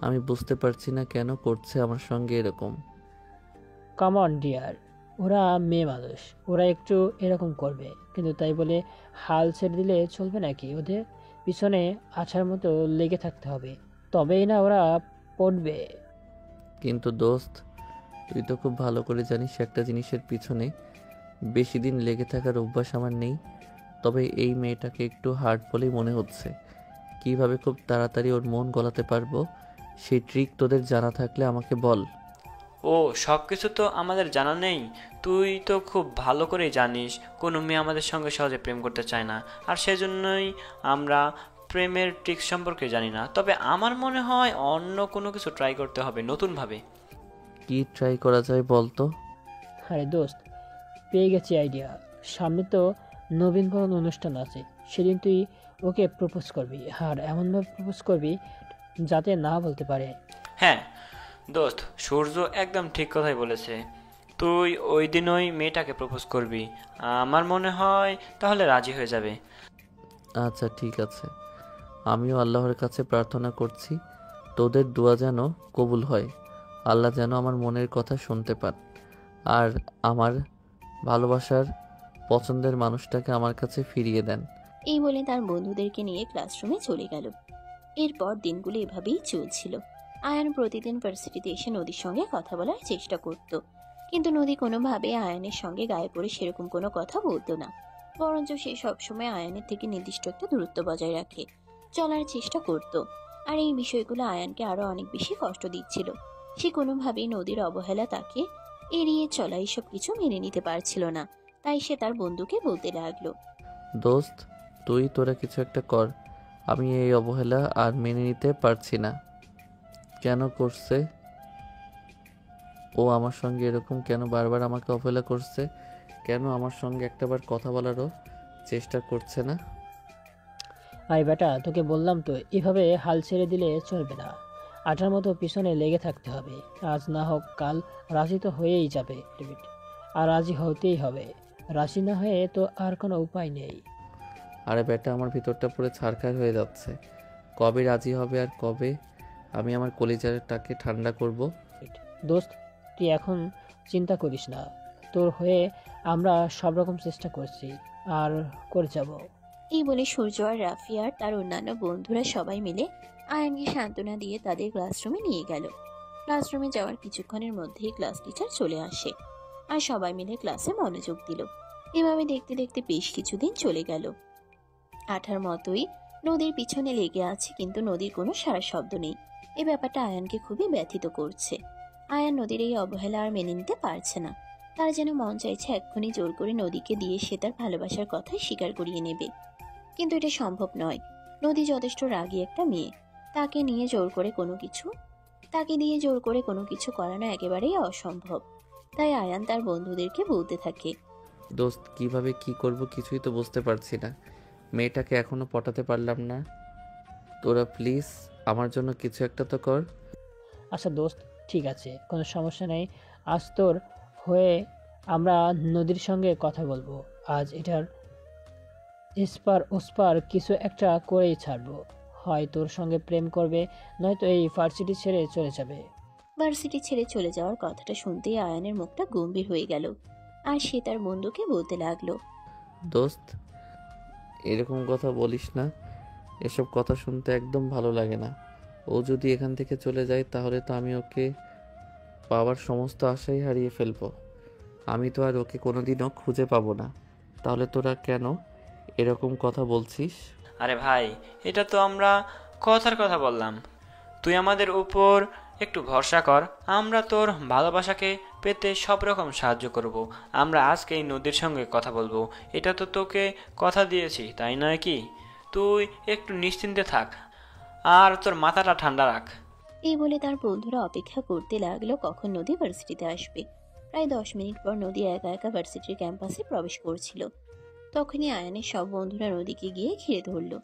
আমি বুঝতে পারছি না কেন করছে আমার সঙ্গে এরকম। কাম অন ডিয়ার, ওরা মেয়ে মানুষ, ওরা একটু এরকম করবে, কিন্তু তাই বলে হাল ছেড়ে দিলে চলবে নাকি? ওদের পিছনে আছার মতো লেগে থাকতে হবে, তবেই না ওরা পড়বে। কিন্তু দোস্ত, তুই তো খুব ভালো করে জানিস একটা জিনিসের পিছনে বেশি দিন লেগে থাকার অভ্যাস আমার নেই। তবে এই মেয়েটাকে একটু হার্ড বলেই মনে হচ্ছে। কিভাবে খুব তাড়াতাড়ি ওর মন গলাতে পারবো সেই ট্রিক তোদের জানা থাকলে আমাকে বল। ও, সব কিছু তো আমাদের জানা নেই। তুই তো খুব ভালো করেই জানিস কোনো মেয়ে আমাদের সঙ্গে সহজে প্রেম করতে চায় না, আর সেজন্যই আমরা প্রেমের ট্রিক্স সম্পর্কে জানি না, তবে আমার মনে হয় অন্য কোনো কিছু ট্রাই করতে হবে নতুনভাবে। কি ট্রাই করা যায় বলতো? আরে দোস্ত, পেয়ে গেছি আইডিয়া। সামনে তো নবীনবরণ অনুষ্ঠান আছে, সেদিন তুই ওকে প্রপোজ করবি, আর এমনভাবে প্রপোজ করবি যাতে না বলতে পারে। হ্যাঁ দোস্ত, সূর্য একদম ঠিক কথাই বলেছে। তুই ওই দিন ওই মেয়েটাকে প্রপোজ করবি, আমার মনে হয় তাহলে রাজি হয়ে যাবে। আচ্ছা ঠিক আছে, আমিও আল্লাহর কাছে প্রার্থনা করছি তোদের দোয়া যেন কবুল হয়, আল্লাহ যেন আমার মনের কথা শুনতে পান, আর আমার ভালোবাসার পছন্দের মানুষটাকে আমার কাছে ফিরিয়ে দেন। এই বলে তার বন্ধুদেরকে নিয়ে ক্লাসরুমে চলে গেল। এরপর দিনগুলো এভাবেই চলছিল। আয়ান প্রতিদিন ভার্সিটিতে এসে নদীর সঙ্গে কথা বলার চেষ্টা করত, কিন্তু নদী কোনোভাবে আয়ানের সঙ্গে গায়ে পড়ে সেরকম কোনো কথা বলতো না। বরঞ্চ সে সবসময় আয়ানের থেকে নির্দিষ্ট একটা দূরত্ব বজায় রাখে চলার চেষ্টা করত। আর এই বিষয়গুলো আয়ানকে আরো অনেক বেশি কষ্ট দিচ্ছিল। সে কোনোভাবেই নদীর অবহেলা, তাকে এড়িয়ে চলা, এইসব কিছু মেনে নিতে পারছিল না। তাই সে তার বন্ধুকে বলতে লাগলো, দোস্ত তোরা কিছু একটা কর, আমি এই অবহেলা আর মেনে নিতে পারছি না। কেন করছে ও আমার সঙ্গে এরকম? কেন বারবার আমাকে অবহেলা করছে? কেন আমার সঙ্গে একটাবার কথা বলারও চেষ্টা করছে না? আই বেটা, তোকে বললাম তো, এভাবে হাল ছেড়ে দিলে চলবে না। আটার মতো পিছনে লেগে থাকতে হবে। আজ না হোক কাল রাজি তো হয়েই যাবে ডেভিড, আর রাজি হতেই হবে। রাজি না হয়ে তো আর কোনো উপায় নেই। আরে বেটা, আমার ভিতরটা পুরো ছারখার হয়ে যাচ্ছে। কবে রাজি হবে আর কবে আমি আমার কলিজাটাকে ঠান্ডা করব? দোস্ত, তুই এখন চিন্তা করিস না, তোর হয়ে আমরা সব রকম চেষ্টা করছি আর করে যাব। এই বলে সূর্য আর রাফি আর তার অন্যান্য বন্ধুরা সবাই মিলে আয়ানকে সান্ত্বনা দিয়ে তাদের ক্লাসরুমে নিয়ে গেল। ক্লাসরুমে যাওয়ার কিছুক্ষণের মধ্যেই ক্লাস টিচার চলে আসে আর সবাই মিলে ক্লাসে মনোযোগ দিল। এভাবে দেখতে দেখতে বেশ কিছুদিন চলে গেল। আঠার মতোই নদীর পিছনে লেগে আছে, কিন্তু নদীর কোনো সারা শব্দ নেই। এই ব্যাপারটা আয়ানকে খুবই ব্যথিত করছে। আয়ান নদীর এই অবহেলা আর মেনে নিতে পারছে না। তার যেন মন চাইছে এক্ষুনি জোর করে নদীকে দিয়ে সে তার ভালোবাসার কথাই স্বীকার করিয়ে নেবে, কিন্তু এটা সম্ভব নয়। নদী যথেষ্ট রাগী একটা মেয়ে, তাকে দিয়ে জোর করে কোনো কিছু করানো একেবারেই অসম্ভব। তাই আয়ান তার বন্ধুদেরকে বলতে থাকে, দোস্ত কিভাবে কি করব কিছুই তো বুঝতে পারছি না। মেয়েটাকে এখনো পটাতে পারলাম না। তোরা প্লিজ আমার জন্য কিছু একটা তো কর। আচ্ছা দোস্ত, ঠিক আছে, কোনো সমস্যা নেই। আজ তোর হয়ে আমরা নদীর সঙ্গে কথা বলবো। আজ এটার এসপার ওসপার কিছু একটা করেই ছাড়বো। হয় তোর সঙ্গে প্রেম করবে, নয়তো এই ভার্সিটি ছেড়ে চলে যাবে। ভার্সিটি ছেড়ে চলে যাওয়ার কথাটা শুনতেই আয়ানের মুখটা গম্ভীর হয়ে গেল, আর সে তার বন্ধুকে বলতে লাগলো, দোস্ত এরকম কথা বলিস না, এসব কথা শুনতে একদম ভালো লাগে না। ও যদি এখান থেকে চলে যায় তাহলে তো আমি ওকে পাওয়ার সমস্ত আশাই হারিয়ে ফেলবো। আমি তো আর ওকে কোনোদিনও খুঁজে পাবো না। তাহলে তোরা কেন এরকম কথা বলছিস? আরে ভাই, এটা তো আমরা কথার কথা বললাম। তুই আমাদের উপর একটু ভরসা কর, আমরা তোর ভালোবাসাকে পেতে সব রকম সাহায্য করব। আমরা আজকে এই নদীর সঙ্গে কথা বলবো, এটা তো তোকে কথা দিয়েছি, তাই নয় কি? তুই একটু নিশ্চিন্তে থাক আর তোর মাথাটা ঠান্ডা রাখ। এই বলে তার বন্ধুরা অপেক্ষা করতে লাগলো কখন নদী ভার্সিটিতে আসবে। প্রায় 10 মিনিট পর নদী একা একা ভার্সিটির ক্যাম্পাসে প্রবেশ করছিল। তখনই আয়ানের সব বন্ধুরা নদীকে গিয়ে ঘিরে ধরলো।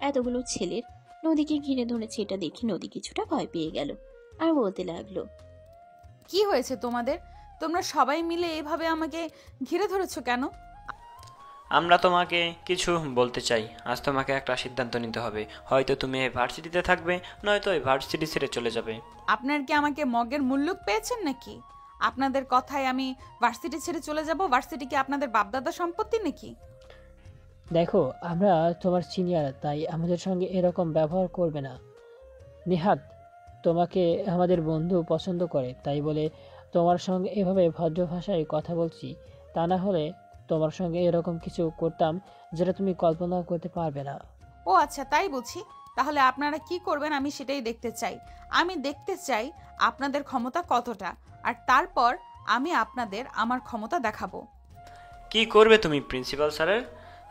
এতগুলো ছেলের নদীকে ঘিরে ধরেছে এটা দেখে নদী কিছুটা ভয় পেয়ে গেল আর বলতে লাগলো, কি হয়েছে তোমাদের? তোমরা সবাই মিলে এভাবে আমাকে ঘিরে ধরেছো কেন? আমরা তোমাকে কিছু বলতে চাই। আজ তোমাকে একটা সিদ্ধান্ত নিতে হবে, হয়তো তুমি এই ভার্সিটিতে থাকবে, নয়তো এই ভার্সিটি ছেড়ে চলে যাবে। আপনার কি আমাকে মগের মুল্লুক পেয়েছেন নাকি? আপনাদের কথায় আমি ভার্সিটি ছেড়ে চলে যাব? ভার্সিটি কি আপনাদের বাপদাদা সম্পত্তি নাকি? দেখো, আমরা তোমার সিনিয়র, তাই আমাদের সঙ্গে এরকম ব্যবহার করবে না। নিহাত তোমাকে আমাদের বন্ধু পছন্দ করে, তাই বলে তোমার সঙ্গে এভাবে ভদ্র ভাষায় কথা বলছি। তা না হলে তোমার সঙ্গে এরকম কিছু করতাম যেটা তুমি কল্পনা করতে পারবে না। ও আচ্ছা, তাই বুঝি। তাহলে আপনারা কি করবেন আমি সেটাই দেখতে চাই। আমি দেখতে চাই আপনাদের ক্ষমতা কতটা, আর তারপর আমি আপনাদের আমার ক্ষমতা দেখাবো। কি করবে তুমি প্রিন্সিপাল স্যারের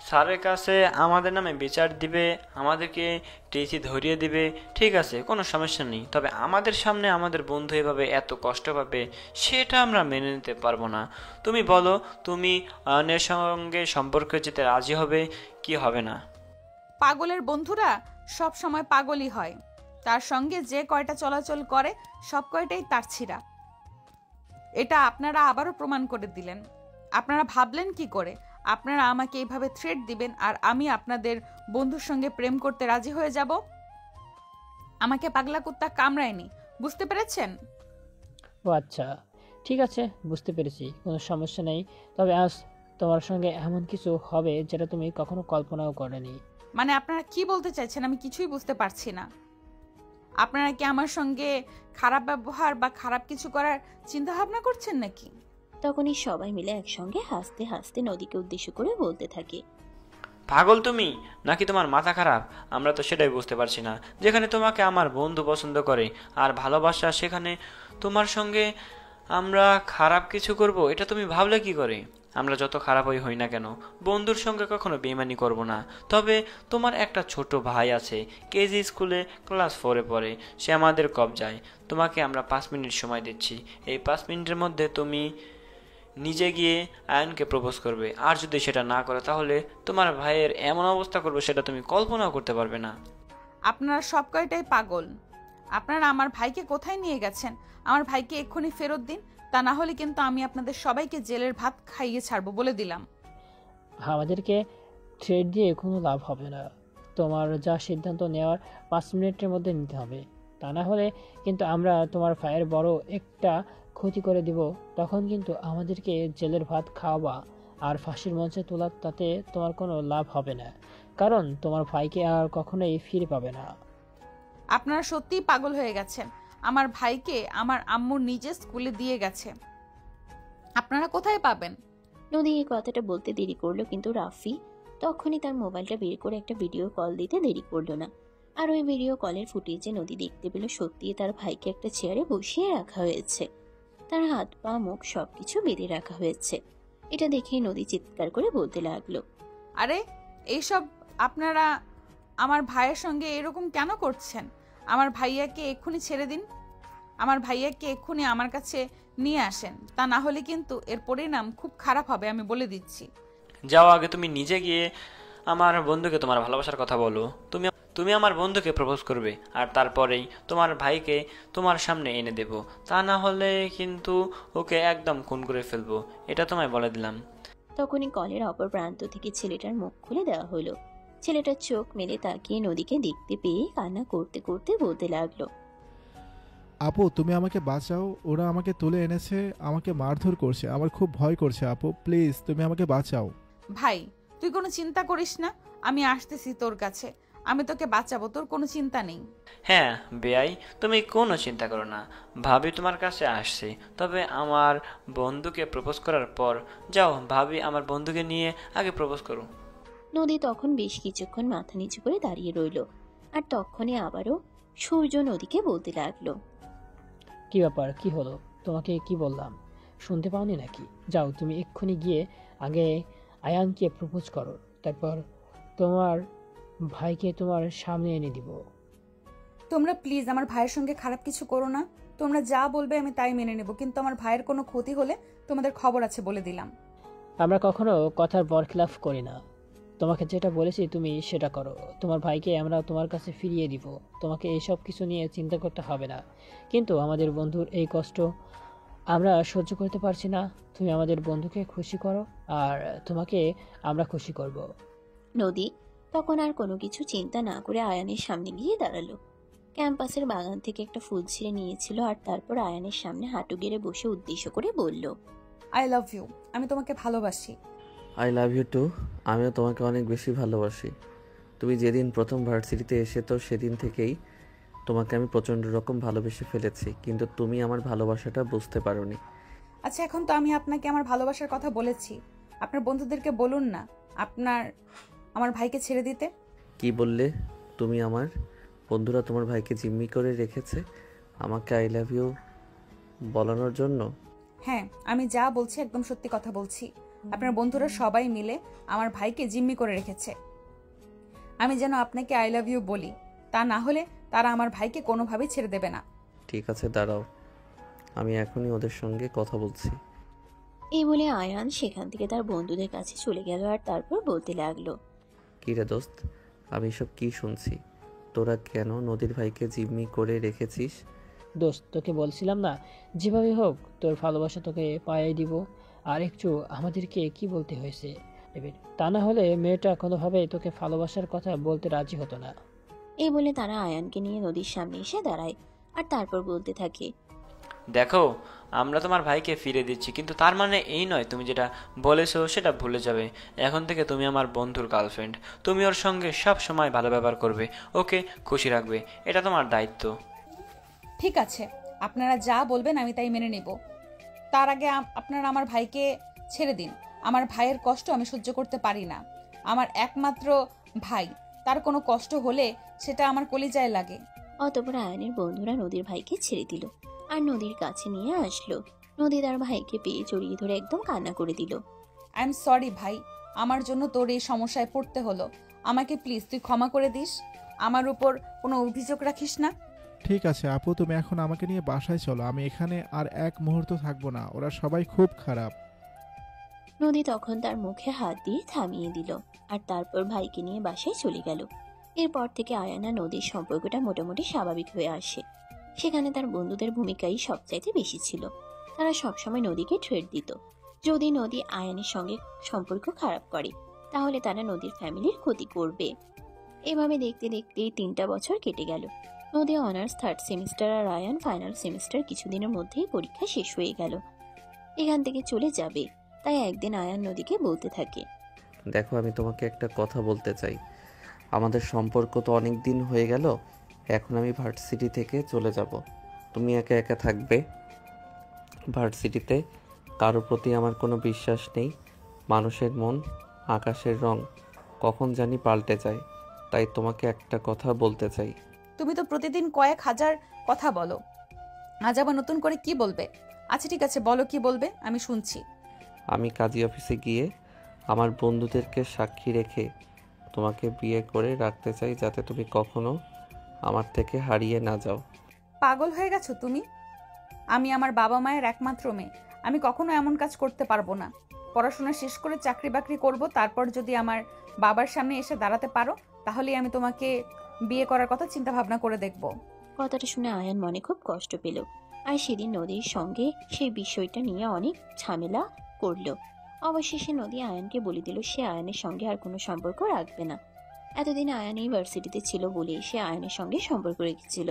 স্যারের কাছে আমাদের নামে বিচার দিবে, আমাদেরকে টিসি ধরিয়ে দিবে, ঠিক আছে, কোনো সমস্যা নেই। তবে আমাদের সামনে আমাদের বন্ধু এভাবে এত কষ্ট পাবে, সেটা আমরা মেনে নিতে পারবো না। তুমি বলো, তুমি আয়নের সঙ্গে সম্পর্কে যেতে রাজি হবে কি হবে না? পাগলের বন্ধুরা সব সময় পাগলই হয়। তার সঙ্গে যে কয়টা চলাচল করে সব কয়টাই তার ছিঁড়া। এটা আপনারা আবারও প্রমাণ করে দিলেন। আপনারা ভাবলেন কি করে আপনারা আমাকে এইভাবে থ্রেট দিবেন আর আমি আপনাদের বন্ধুর সঙ্গে প্রেম করতে রাজি হয়ে যাব? আমাকে পাগলা কুত্তা কামড়ায়নি, বুঝতে পেরেছেন? ও আচ্ছা, ঠিক আছে, বুঝতে পেরেছি, কোনো সমস্যা নেই। তবে আজ তোমার সঙ্গে এমন কিছু হবে যেটা তুমি কখনো কল্পনাও করনি। মানে আপনারা কি বলতে চাইছেন আমি কিছুই বুঝতে পারছি না। আপনারা কি আমার সঙ্গে খারাপ ব্যবহার বা খারাপ কিছু করার চিন্তা ভাবনা করছেন নাকি? তখনই সবাই মিলে একসঙ্গে হাসতে হাসতে নদীকে উদ্দেশ্য করে বলতে থাকে, পাগল তুমি, নাকি তোমার মাথা খারাপ? আমরা তো সেটাই বুঝতে পারছি না। যেখানে তোমাকে আমার বন্ধু পছন্দ করে আর ভালোবাসা, সেখানে তোমার সঙ্গে আমরা খারাপ কিছু করব, এটা তুমি ভাবলে কি করে? আমরা যত খারাপই হই না কেন, বন্ধুর সঙ্গে কখনো বেইমানি করব না। তবে তোমার একটা ছোট ভাই আছে, কেজি স্কুলে ক্লাস 4-এ পড়ে, সে আমাদের কবজায়। তোমাকে আমরা 5 মিনিট সময় দিচ্ছি। এই 5 মিনিটের মধ্যে তুমি নিজে গিয়ে আয়নকে প্রপোজ করবে, আর যদি সেটা না করে তাহলে তোমার ভাইয়ের এমন অবস্থা করবে সেটা তুমি কল্পনাও করতে পারবে না। আপনারা সব কয়টাই পাগল। আপনারা আমার ভাইকে কোথায় নিয়ে গেছেন? আমার ভাইকে এক্ষুনি ফেরত দিন, তা না হলে কিন্তু আমি আপনাদের সবাইকে জেলের ভাত খাইয়ে ছাড়বো, বলে দিলাম। আমাদেরকে থ্রেড দিয়ে কোনো লাভ হবে না। তোমার যা সিদ্ধান্ত নেওয়ার 5 মিনিটের মধ্যে নিতে হবে, তা না হলে কিন্তু আমরা তোমার ভাইয়ের বড় একটা ক্ষতি করে দিব। তখন কিন্তু আমাদেরকে জেলের ভাত খাওয়াবা আর ফাঁসির মঞ্চে তোলা, তাতে তোমার কোনো লাভ হবে না, কারণ তোমার ভাইকে আর কখনোই ফিরে পাবে না। আপনারা সত্যিই পাগল হয়ে গেছেন। আমার ভাইকে আমার আম্মু নিজে স্কুলে দিয়ে গেছে, আপনারা কোথায় পাবেন? নদী এই কথাটা বলতে দেরি করলো, কিন্তু রাফি তখনই তার মোবাইলটা বের করে একটা ভিডিও কল দিতে দেরি করলো না। আর ওই ভিডিও কলের ফুটেজে নদী দেখতে পেল সত্যিই তার ভাইকে একটা চেয়ারে বসিয়ে রাখা হয়েছে, তার হাত পা মুখ সবকিছু বেঁধে রাখা হয়েছে। এটা দেখে নদী চিৎকার করে বলতে লাগলো, আরে এইসব আপনারা আমার ভাইয়ের সঙ্গে এরকম কেন করছেন? আমার ভাইয়াকে এক্ষুনি ছেড়ে দিন। আমার ভাইয়াকে এক্ষুনি আমার কাছে নিয়ে আসেন, তা না হলে কিন্তু এর পরিণাম খুব খারাপ হবে, আমি বলে দিচ্ছি। যাও, আগে তুমি নিজে গিয়ে আমার বন্ধুকে তোমার ভালোবাসার কথা বলো। তুমি তুমি আমার বন্ধুকে প্রপোজ করবে, আর তারপরেই তোমার ভাইকে তোমার সামনে এনে দেব। তা না হলে কিন্তু ওকে একদম খুন করে ফেলবো, এটা তোমায় বলে দিলাম। তখনই কলের অপর প্রান্ত থেকে ছেলেটার মুখ খুলে দেওয়া হলো। ছেলেটার চোখ মেলে তাকিয়ে নদীকে দেখতে পেয়ে কান্না করতে করতে বলতে লাগলো, আপু তুমি আমাকে বাঁচাও, ওরা আমাকে তুলে এনেছে, আমাকে মারধর করছে, আমার খুব ভয় করছে আপু, প্লিজ তুমি আমাকে বাঁচাও। ভাই তুই কোনো চিন্তা করিস না, আমি আসতেছি তোর কাছে, আমি তোকে বাঁচাবো, তোর কোনো চিন্তা নেই। হ্যাঁ বেয়াই, তুমি কোনো চিন্তা করো না, ভাবি তোমার কাছে আসছে। তবে আমার বন্ধুকে প্রপোজ করার পর যাও, ভাবি আমার বন্ধুকে নিয়ে আগে প্রপোজ করো। নদী তখন বেশ কিছুক্ষণ মাথা নিচু করে দাঁড়িয়ে রইল। আর তখনই আবারও সূর্য নদীকে বলতে লাগলো, কি ব্যাপার, কি হলো? তোমাকে কি বললাম, শুনতে পাওনি নাকি? যাও, তুমি এক্ষুনি গিয়ে আগে আয়ানকে প্রপোজ করো, তারপর তোমার ভাইকে তোমার সামনে এনে দিব। তোমরা প্লিজ আমার ভাইয়ের সঙ্গে খারাপ কিছু করো না। তোমরা যা বলবে আমি তাই মেনে নেব, কিন্তু আমার ভাইয়ের কোনো ক্ষতি হলে তোমাদের খবর আছে, বলে দিলাম। আমরা কখনো কথার বরখিলাফ করি না। তোমাকে যেটা বলেছি তুমি সেটা করো। তোমার ভাইকে আমরা তোমার কাছে ফিরিয়ে দিব, তোমাকে এইসব কিছু নিয়ে চিন্তা করতে হবে না। কিন্তু আমাদের বন্ধুর এই কষ্ট আমরা সহ্য করতে পারছি না। তুমি আমাদের বন্ধুকে খুশি করো আর তোমাকে আমরা খুশি করব। নদী তখন আর কোনো কিছু চিন্তা না করে আয়ানের সামনে গিয়ে দাঁড়ালো। ক্যাম্পাসের বাগান থেকে একটা ফুল ছিঁড়ে নিয়েছিল, আর তারপর আয়ানের সামনে হাঁটু গেড়ে বসে উদ্দেশ্য করে বলল, আই লাভ ইউ, আমি তোমাকে ভালোবাসি। I love you too. আমিও তোমাকে অনেক বেশি ভালোবাসি। তুমি যেদিন প্রথম ভার্সিটিতে এসে সেদিন থেকেই তোমাকে আমি প্রচণ্ড রকম ভালোবেসে ফেলেছি, কিন্তু তুমি আমার ভালোবাসাটা বুঝতে পারোনি। আচ্ছা এখন তো আমি আপনাকে আমার ভালোবাসার কথা বলেছি, আপনার বন্ধুদেরকে বলুন না আমার ভাইকে ছেড়ে দিতে। কি বললে তুমি? আমার বন্ধুরা তোমার ভাইকে জিম্মি করে রেখেছে আমাকে আই লাভ ইউ বলানোর জন্য? হ্যাঁ আমি যা বলছি একদম সত্যি কথা বলছি। আপনার বন্ধুরা সবাই মিলে আমার ভাইকে জিম্মি করে রেখেছে। আমি যেন আপনাকে আই লাভ ইউ বলি, তা না হলে তারা আমার ভাইকে কোনোভাবেই ছেড়ে দেবে না। ঠিক আছে, দাঁড়াও, আমি এখনই ওদের সঙ্গে কথা বলছি। এই বলে আয়ান সেখান থেকে তার বন্ধুদের কাছে চলে গেল আর তারপর বলতে লাগলো, কী রে দোস্ত, আমি এসব কি শুনছি? তোরা কেন নদীর ভাইকে জিম্মি করে রেখেছিস? দোস্ত, তোকে বলছিলাম না, যেভাবে হোক তোর ভালোবাসা তোকে পাইয়ে দিব। আর একটু আমাদেরকে কি বলতে হয়েছে এবার, তা না হলে মেয়েটা কোনোভাবে তোকে ভালোবাসার কথা বলতে রাজি হতো না। এই বলে তারা আয়ানকে নিয়ে নদীর সামনে এসে দাঁড়ায় আর তারপর বলতে থাকে, দেখো, আমরা তোমার ভাইকে ফিরে দিচ্ছি, কিন্তু তার মানে এই নয় তুমি যেটা বলেছো সেটা ভুলে যাবে। এখন থেকে তুমি আমার বন্ধুর গার্লফ্রেন্ড, তুমি ওর সঙ্গে সব সময় ভালো ব্যবহার করবে, ওকে খুশি রাখবে, এটা তোমার দায়িত্ব। ঠিক আছে, আপনারা যা বলবেন আমি তাই মেনে নেব। তার আগে আপনারা আমার ভাইকে ছেড়ে দিন। আমার ভাইয়ের কষ্ট আমি সহ্য করতে পারি না। আমার একমাত্র ভাই, তার কোনো কষ্ট হলে সেটা আমার কলিজায় লাগে। অতঃপর আয়ানের বন্ধুরা নদীর ভাইকে ছেড়ে দিল আর নদীর কাছে নিয়ে আসলো। নদী তার ভাইকে পেয়ে জড়িয়ে ধরে একদম কান্না করে দিল। আই এম সরি ভাই, আমার জন্য তোর এই সমস্যায় পড়তে হলো। আমাকে প্লিজ তুই ক্ষমা করে দিস, আমার উপর কোনো অভিযোগ রাখিস না। ঠিক আছে আপু, তুমি এখন আমাকে নিয়ে বাসায় চলো। আমি এখানে আর এক মুহূর্ত থাকবো না, ওরা সবাই খুব খারাপ। নদী তখন তার মুখে হাত দিয়ে থামিয়ে দিল আর তারপর ভাইকে নিয়ে বাসায় চলে গেল। এরপর থেকে আয়ান আর নদীর সম্পর্কটা মোটামুটি স্বাভাবিক হয়ে আসে। সেখানে তার বন্ধুদের ভূমিকাই সবচাইতে বেশি ছিল। তারা সবসময় নদীকে থ্রেট দিত, যদি নদী আয়ানের সঙ্গে সম্পর্ক খারাপ করে তাহলে তারা নদীর ফ্যামিলির ক্ষতি করবে। এভাবে দেখতে দেখতে 3টা বছর কেটে গেল। নদী অনার্স 3rd সেমিস্টার আর আয়ান ফাইনাল সেমিস্টার কিছুদিনের মধ্যেই পরীক্ষা শেষ হয়ে গেল। এখান থেকে চলে যাবে, তাই একদিন আয়ান নদীকে বলতে থাকে, দেখো, আমি তোমাকে একটা কথা বলতে চাই। আমাদের সম্পর্ক তো অনেক দিন হয়ে গেল, এখন আমি ভার্সিটি থেকে চলে যাব। তুমি একা একা থাকবে। ভার্সিটিতে কারো প্রতি আমার কোনো বিশ্বাস নেই। মানুষের মন আকাশের রং কখন জানি পাল্টে যায়, তাই তোমাকে একটা কথা বলতে চাই। তুমি তো প্রতিদিন কয়েক হাজার কথা বলো, আজ আবার নতুন করে কি বলবে? আচ্ছা ঠিক আছে, বলো কি বলবে, আমি শুনছি। আমি কাজী অফিসে গিয়ে আমার বন্ধুদেরকে সাক্ষী রেখে তোমাকে বিয়ে করে রাখতে চাই, যাতে তুমি কখনো আমার থেকে হারিয়ে না যাও। পাগল হয়ে গেছো তুমি? আমি আমার বাবা মায়ের একমাত্র মেয়ে, আমি কখনো এমন কাজ করতে পারবো না। পড়াশোনা শেষ করে চাকরি বাকরি করব, তারপর যদি আমার বাবার সামনে এসে দাঁড়াতে পারো তাহলেই আমি তোমাকে বিয়ে করার কথা চিন্তা ভাবনা করে দেখব। কথাটা শুনে আয়ান মনে খুব কষ্ট পেল আর সেদিন নদীর সঙ্গে সেই বিষয়টা নিয়ে অনেক ঝামেলা করলো। অবশেষে নদী আয়ানকে বলে দিল সে আয়ানের সঙ্গে আর কোনো সম্পর্ক রাখবে না। এতদিন আয়ান ইউনিভার্সিটিতে ছিল বলে সে আয়ানের সঙ্গে সম্পর্ক রেখেছিল,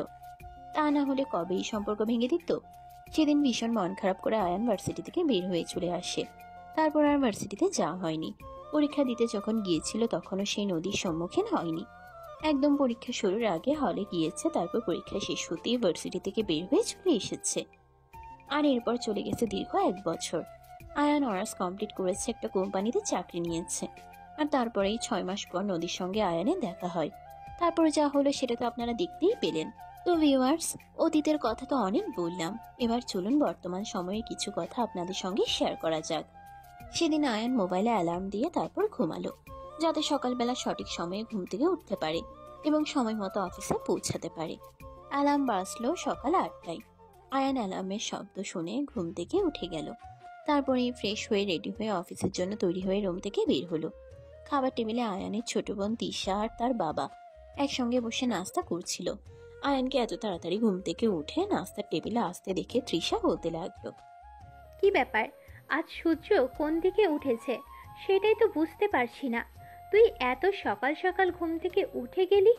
তা না হলে কবে এই সম্পর্ক ভেঙে দিত। সেদিন ভীষণ মন খারাপ করে আয়ান ভার্সিটি থেকে বের হয়ে চলে আসে। তারপর আর ভার্সিটিতে যাওয়া হয়নি। পরীক্ষা দিতে যখন গিয়েছিল তখনও সেই নদীর সম্মুখীন হয়নি। একদম পরীক্ষা শুরুর আগে হলে গিয়েছে, তারপর পরীক্ষা শেষ হতেই ভার্সিটি থেকে বের হয়ে চলে এসেছে। আর এরপর চলে গেছে দীর্ঘ 1 বছর। আয়ান অনার্স কমপ্লিট করেছে, একটা কোম্পানিতে চাকরি নিয়েছে। আর তারপরেই 6 মাস পর নদীর সঙ্গে আয়ানের দেখা হয়। তারপর যা হলো সেটা তো আপনারা দেখতেই পেলেন। তো ভিউয়ার্স, অতীতের কথা তো অনেক বললাম, এবার চলুন বর্তমান সময়ে কিছু কথা আপনাদের সঙ্গে শেয়ার করা যাক। সেদিন আয়ান মোবাইলে অ্যালার্ম দিয়ে তারপর ঘুমালো, যাতে সকালবেলা সঠিক সময়ে ঘুম থেকে উঠতে পারে এবং সময় মতো অফিসে পৌঁছাতে পারে। অ্যালার্ম বাজলো সকাল 8টায়। আয়ান অ্যালার্মের শব্দ শুনে ঘুম থেকে উঠে গেল। তারপরে ফ্রেশ হয়ে রেডি হয়ে অফিসের জন্য তৈরি হয়ে রুম থেকে বের হলো। খাবার টেবিলে আয়ানের ছোট বোন তিশা আর তার বাবা একসঙ্গে বসে নাস্তা করছিল। আয়ানকে এত তাড়াতাড়ি ঘুম থেকে উঠে নাস্তার টেবিলে আসতে দেখে তৃষা বলতে লাগলো, কি ব্যাপার, আজ সূর্য কোন দিকে উঠেছে সেটাই তো বুঝতে পারছি না। তুই এত সকাল সকাল ঘুম থেকে উঠে গেলি?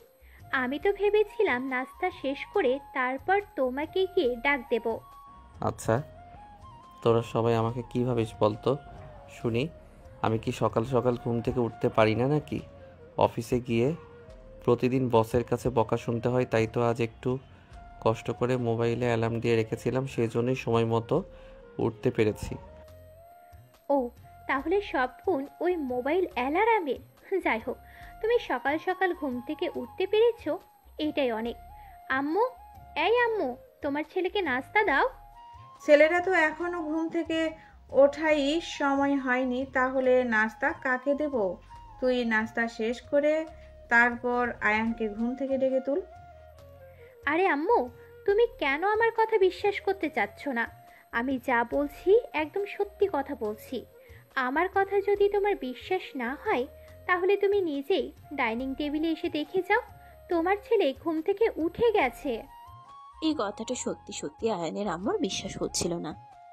আমি তো ভেবেছিলাম নাস্তা শেষ করে তারপর তোমাকে গিয়ে ডাক দেব। আচ্ছা, তোরা সবাই আমাকে কী ভাবিস বলতো শুনি? আমি কি সকাল সকাল ঘুম থেকে উঠতে পারি না নাকি? অফিসে গিয়ে প্রতিদিন বসের কাছে বকা শুনতে হয়, তাই তো আজ একটু কষ্ট করে মোবাইলে অ্যালার্ম দিয়ে রেখেছিলাম, সেই জন্যই সময় মতো উঠতে পেরেছি। ও, তাহলে সব গুণ ওই মোবাইল অ্যালার্মের। যাই হোক, তুমি সকাল সকাল ঘুম থেকে উঠতে পেরেছো, এটাই অনেক। আম্মু, এই আম্মু, তোমার ছেলেকে নাস্তা দাও। ছেলেরা তো এখনো ঘুম থেকে ওঠাই সময় হয়নি, তাহলে নাস্তা কাকে দেব? তুই নাস্তা শেষ করে তারপর আয়ানকে ঘুম থেকে ডেকে তুল। আরে আম্মু, তুমি কেন আমার কথা বিশ্বাস করতে চাচ্ছ না? আমি যা বলছি একদম সত্যি কথা বলছি। আমার কথা যদি তোমার বিশ্বাস না হয়, তাহলে তুমি নিজেই ডাইনিং টেবিলে এসে দেখে যাও, তোমার ছেলে ঘুম থেকে উঠে গেছে। এই কথাটা সত্যি সত্যি আয়ানের আম্মুর বিশ্বাস হচ্ছিল না,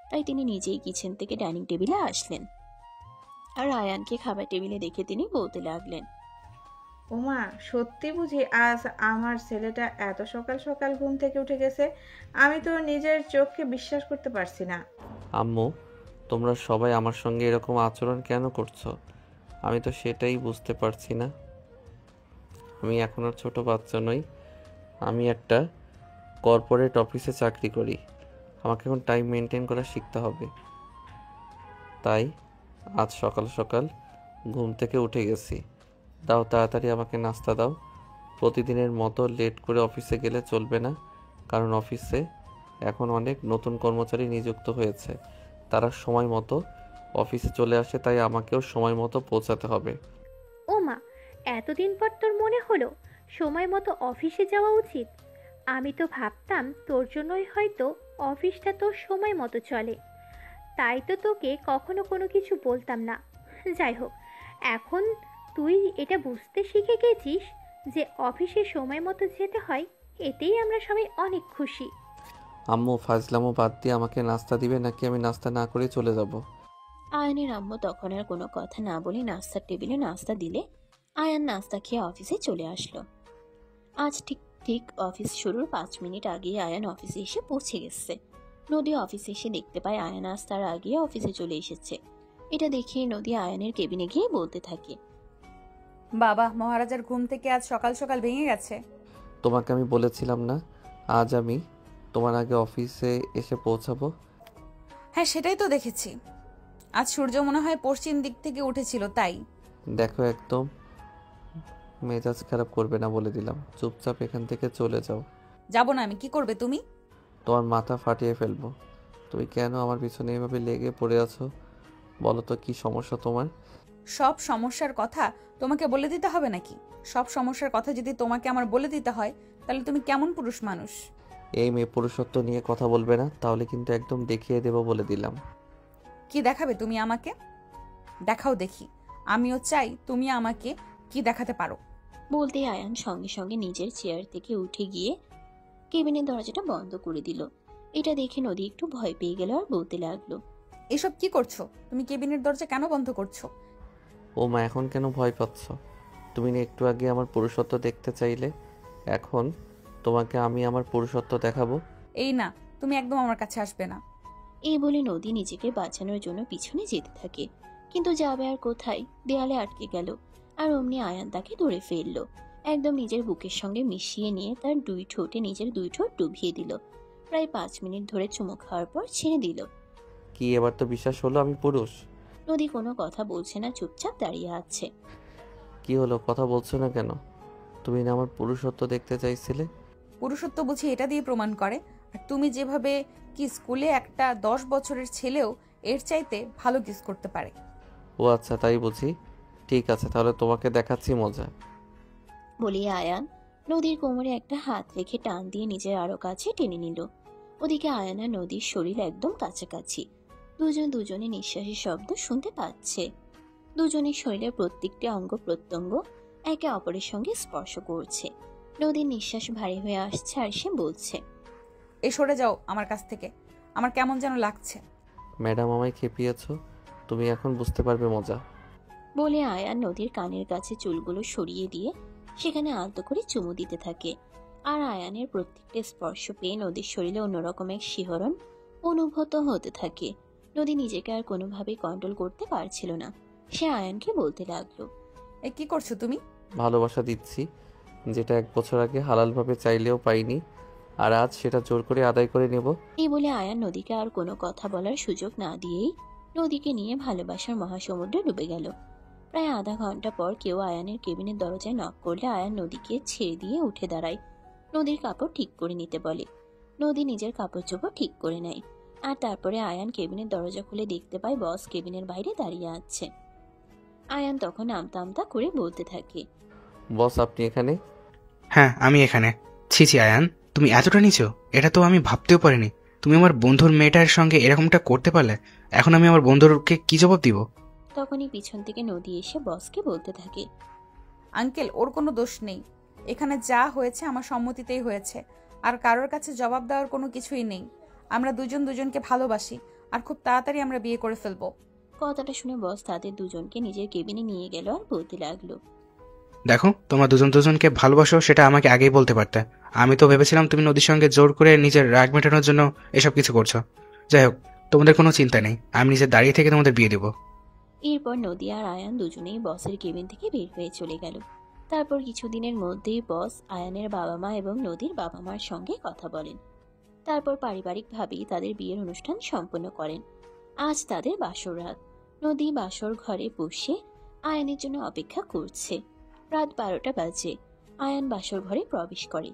তাই তিনি নিজেই কিচেন থেকে ডাইনিং টেবিলে আসলেন। আর আয়ানকে খাবার টেবিলে দেখে তিনি বলতে লাগলেন, ওমা, সত্যি বুঝি আজ আমার ছেলেটা এত সকাল সকাল ঘুম থেকে উঠে গেছে? আমি তো নিজের চোখকে বিশ্বাস করতে পারছি না। আম্মু, তোমরা সবাই আমার সঙ্গে এরকম আচরণ কেন করছো? আমি তো সেটাই বুঝতে পারছি না। আমি এখন আর ছোট বাচ্চা নই, আমি একটা কর্পোরেট অফিসে চাকরি করি। আমাকে এখন টাইম মেনটেন করা শিখতে হবে। তাই আজ সকাল সকাল ঘুম থেকে উঠে গেছি। দাও তাড়াতাড়ি আমাকে নাস্তা দাও। প্রতিদিনের মতো লেট করে অফিসে গেলে চলবে না, কারণ অফিসে এখন অনেক নতুন কর্মচারী নিযুক্ত হয়েছে। তারা সময় মতো অফিসে চলে আসে, তাই আমাকেও সময় মতো পৌঁছাতে হবে। ও মা, এতদিন পর তোর মনে হলো সময় মতো অফিসে যাওয়া উচিত? আমি তো ভাবতাম তোর জন্যই হয়তো অফিসটা তোর সময় মতো চলে, তাই তো তোকে কখনো কোনো কিছু বলতাম না। যাই হোক, এখন তুই এটা বুঝতে শিখে গেছিস যে অফিসে সময় মতো যেতে হয়, এতেই আমরা সবাই অনেক খুশি। আম্মু, ফাজলামো বাদ দিয়ে আমাকে নাস্তা দিবে নাকি আমি নাস্তা না করে চলে যাব? আয়ানের আম্মু তখন আর কোনো কথা না বলে নাস্তার টেবিলে নাস্তা দিলে আয়ান নাস্তা খেয়ে অফিসে চলে আসলো। আজ ঠিক ঠিক অফিস শুরুর 5 মিনিট আগে আয়ান অফিসে এসে পৌঁছে গেছে। নদী অফিসে এসে দেখতে পায় আয়ান আজ তার আগে অফিসে চলে এসেছে। এটা দেখে নদী আয়ানের কেবিনে গিয়ে বলতে থাকে, বাবা, মহারাজার ঘুম থেকে আজ সকাল সকাল ভেঙে গেছে। তোমাকে আমি বলেছিলাম না আজ আমি তোমার আগে অফিসে এসে পৌঁছাবো? হ্যাঁ, সেটাই তো দেখেছি। আজ সূর্য মনে হয় পশ্চিম দিক থেকে উঠেছিল, তাই। দেখো, একদম মেজাজ খারাপ করবে না বলে দিলাম। চুপচাপ এখান থেকে চলে যাও। যাব না আমি। কি করবে তুমি? তোমার মাথা ফাটিয়ে ফেলবো। তুমি কেন আমার পিছনে এভাবে লেগে পড়ে আছো? বলো তো কি সমস্যা তোমার? সব সমস্যার কথা তোমাকে বলে দিতে হবে নাকি? সব সমস্যার কথা যদি তোমাকে আমার বলে দিতে হয়, তাহলে তুমি কেমন পুরুষ মানুষ? এই মেয়ে পুরুষত্ব নিয়ে কথা বলবে না, তাহলে কিন্তু একদম দেখিয়ে দেবো বলে দিলাম। কি দেখাবে তুমি আমাকে? দেখাও দেখি। আমিও চাই তুমি আমাকে কি দেখাতে পারো। বলতে আয়ান সঙ্গে সঙ্গে নিজের চেয়ার থেকে উঠে গিয়ে কেবিনের দরজাটা বন্ধ করে দিল। এটা দেখে নদী একটু ভয় পেয়ে গেল আর বলতে লাগলো, এসব কি করছো? তুমি কেবিনের দরজা কেন বন্ধ করছো? ও মা, এখন কেন ভয় পাচ্ছ? তুমি না একটু আগে আমার পুরুষত্ব দেখতে চাইলে? এখন তোমাকে আমি আমার পুরুষত্ব দেখাবো। এই না, তুমি একদম আমার কাছে আসবে না। এই বলে নদী নিজেকে বাঁচানোর জন্য পিছনে যেতে থাকে, কিন্তু যাবে আর কোথায়? দেয়ালে আটকে গেল। আর অমনি আয়ান তাকে ধরে ফেললো, একদম নিজের বুকের সঙ্গে মিশিয়ে নিয়ে তার 2 ঠোঁটে নিজের 2 ঠোঁট ডুবিয়ে দিল। প্রায় 5 মিনিট ধরে চুমু খাওয়ার পর ছেড়ে দিল। কি এবার তো বিশ্বাস হলো আমি পুরুষ? নদী কোনো কথা বলছে না, চুপচাপ দাঁড়িয়ে আছে। কি হলো, কথা বলছো না কেন? তুমি না আমার পুরুষত্ব দেখতে চাইছিলে? পুরুষত্ব বুঝি এটা দিয়ে প্রমাণ করে? আর তুমি যেভাবে কি স্কুলে একটা 10 বছরের ছেলেও এর চাইতে ভালো কিস করতে পারে। ও আচ্ছা, তাই বুঝি। ঠিক আছে, তাহলে তোমাকে দেখাচ্ছি মজা। বলিয়া আয়ান নদীর কোমরে একটা হাত রেখে টান দিয়ে নিজের আরো কাছে টেনে নিল। ওদিকে আয়ান আর নদীর শরীর একদম কাছাকাছি। দুজনে নিঃশ্বাসের শব্দ শুনতে পাচ্ছে। দুজনের শরীরের প্রত্যেকটি অঙ্গ প্রত্যঙ্গ একে অপরের সঙ্গে স্পর্শ করছে। নদীর নিঃশ্বাস ভারী হয়ে আসছে আর সে বলছে, এই সরে যাও আমার কাছ থেকে, আমার কেমন যেন লাগছে। ম্যাডাম, আমায় খেপিয়েছো। তুমি এখন বুঝতে পারবে মজা। বলে আয়ান নদীর কানের কাছে চুলগুলো সরিয়ে দিয়ে সেখানে আলতো করে চুমু দিতে থাকে। আর আয়ানের প্রত্যেকটা স্পর্শ পেয়ে নদীর শরীরে অন্যরকম এক শিহরণ অনুভূত হতে থাকে। নদী নিজেকে আর কোনোভাবেই কন্ট্রোল করতে পারছিল না। সে আয়ানকে বলতে লাগলো, এ কি করছো তুমি? ভালোবাসা দিচ্ছি, যেটা 1 বছর আগে হালালভাবে চাইলেও পাইনি, আর আজ সেটা জোর করে আদায় করে নেব। এই বলে আয়ান নদীকে আর কোনো কথা বলার সুযোগ না দিয়েই নদীকে নিয়ে ভালোবাসার মহাসমুদ্রে ডুবে গেল। প্রায় আধা ঘন্টা পর কেউ আয়ানের কেবিনের দরজায় নক করলে আয়ান নদীকে ছেড়ে দিয়ে উঠে দাঁড়ায়। নদীর কাপড় ঠিক করে নিতে বলে। নদী নিজের কাপড় চোপড় ঠিক করে নেয়। আর তারপরে আয়ান কেবিনের দরজা খুলে দেখতে পায় বস কেবিনের বাইরে দাঁড়িয়ে আছে। আয়ান তখন আমতা আমতা করে বলতে থাকে, বস আপনি এখানে? হ্যাঁ আমি এখানে। ছি ছি আয়ান, তুমি এতটা নিছো, এটা তো আমি ভাবতেও পারিনি। তুমি আমার বন্ধুর মেয়েটার সঙ্গে এরকমটা করতে পারলে। এখন আমি আমার বন্ধুকে কি জবাব দিব? তখনই পিছন থেকে নদী এসে বসকে বলতে থাকে, আঙ্কেল ওর কোনো দোষ নেই, এখানে যা হয়েছে আমার সম্মতিতেই হয়েছে, আর কারোর কাছে জবাব দেওয়ার কোনো কিছুই নেই। আমরা দুজন দুজনকে ভালোবাসি, আর খুব তাড়াতাড়ি আমরা বিয়ে করে ফেলবো। কথাটা শুনে বস তাদের দুজনকে নিজের কেবিনে নিয়ে গেল আর বলতে লাগলো, দেখো তোমরা দুজন দুজনকে ভালোবাসো, সেটা আমাকে আগেই বলতে পারতে। আমি তো ভেবেছিলাম তুমি নদীর সঙ্গে জোর করে নিজের রাগ মেটানোর জন্য এসব কিছু করছো। যাই হোক, তোমাদের কোনো চিন্তা নেই, আমি নিজে দাঁড়িয়ে থেকে তোমাদের বিয়ে দেবো। এরপর নদী আর আয়ান দুজনেই বসের কেবিন থেকে বের হয়ে চলে গেল। তারপর কিছুদিনের মধ্যেই বস আয়ানের বাবা মা এবং নদীর বাবা মার সঙ্গে কথা বলেন। তারপর পারিবারিকভাবেই তাদের বিয়ের অনুষ্ঠান সম্পন্ন করেন। আজ তাদের বাসর রাত। নদী বাসর ঘরে বসে আয়ানের জন্য অপেক্ষা করছে। রাত 12টা বাজে। আয়ান বাসর ঘরে প্রবেশ করে।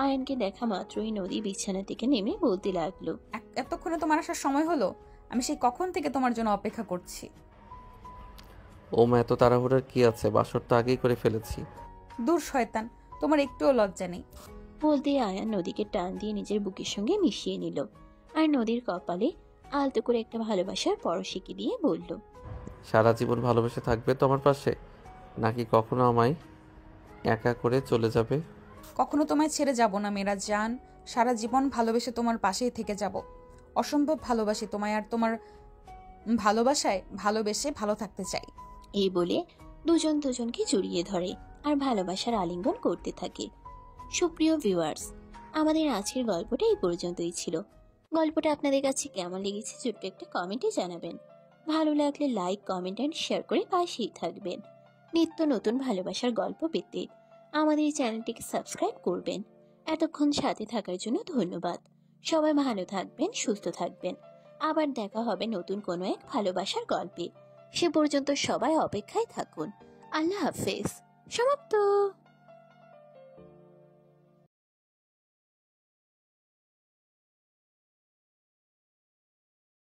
আয়ানকে দেখা মাত্রই নদী বিছানা থেকে নেমে বলতে লাগলো, এতক্ষণে তোমার আসার সময় হলো? আমি সেই কখন থেকে তোমার জন্য অপেক্ষা করছি। ও মা, এত তাড়াহুড়ার কি আছে? বাসর তো আগেই করে ফেলেছি। দূর শয়তান, তোমার একটুও লজ্জা নেই। বলতে আয়ান নদীকে টান দিয়ে নিজের বুকের সঙ্গে মিশিয়ে নিল আর নদীর কপালে আলতো করে একটা ভালোবাসার পরশিকি দিয়ে বলল, সারা জীবন ভালোবেসে থাকবে তো আমার পাশে, নাকি কখনো আমায় একা করে চলে যাবে? কখনো তোমায় ছেড়ে যাব না মেরা জান, সারা জীবন ভালোবেসে তোমার পাশেই থেকে যাব। অসম্ভব ভালোবাসি তোমায়, আর তোমার ভালোবাসায় ভালোবেসে ভালো থাকতে চাই। এই বলে দুজন দুজনকে জড়িয়ে ধরে আর ভালোবাসার আলিঙ্গন করতে থাকে। সুপ্রিয় ভিউয়ার্স, আমাদের আজকের গল্পটা এই পর্যন্তই ছিল। গল্পটা আপনাদের কাছে কেমন লেগেছে ছোট্ট একটা কমেন্টে জানাবেন। ভালো লাগলে লাইক, কমেন্ট অ্যান্ড শেয়ার করে পাশেই থাকবেন। নিত্য নতুন ভালোবাসার গল্প পেতে আমাদের এই চ্যানেলটিকে সাবস্ক্রাইব করবেন। এতক্ষণ সাথে থাকার জন্য ধন্যবাদ। সবাই ভালো থাকবেন, সুস্থ থাকবেন। আবার দেখা হবে নতুন কোনো এক ভালোবাসার গল্পে। সে পর্যন্ত সবাই অপেক্ষায় থাকুন। আল্লাহ হাফেজ। সমাপ্ত।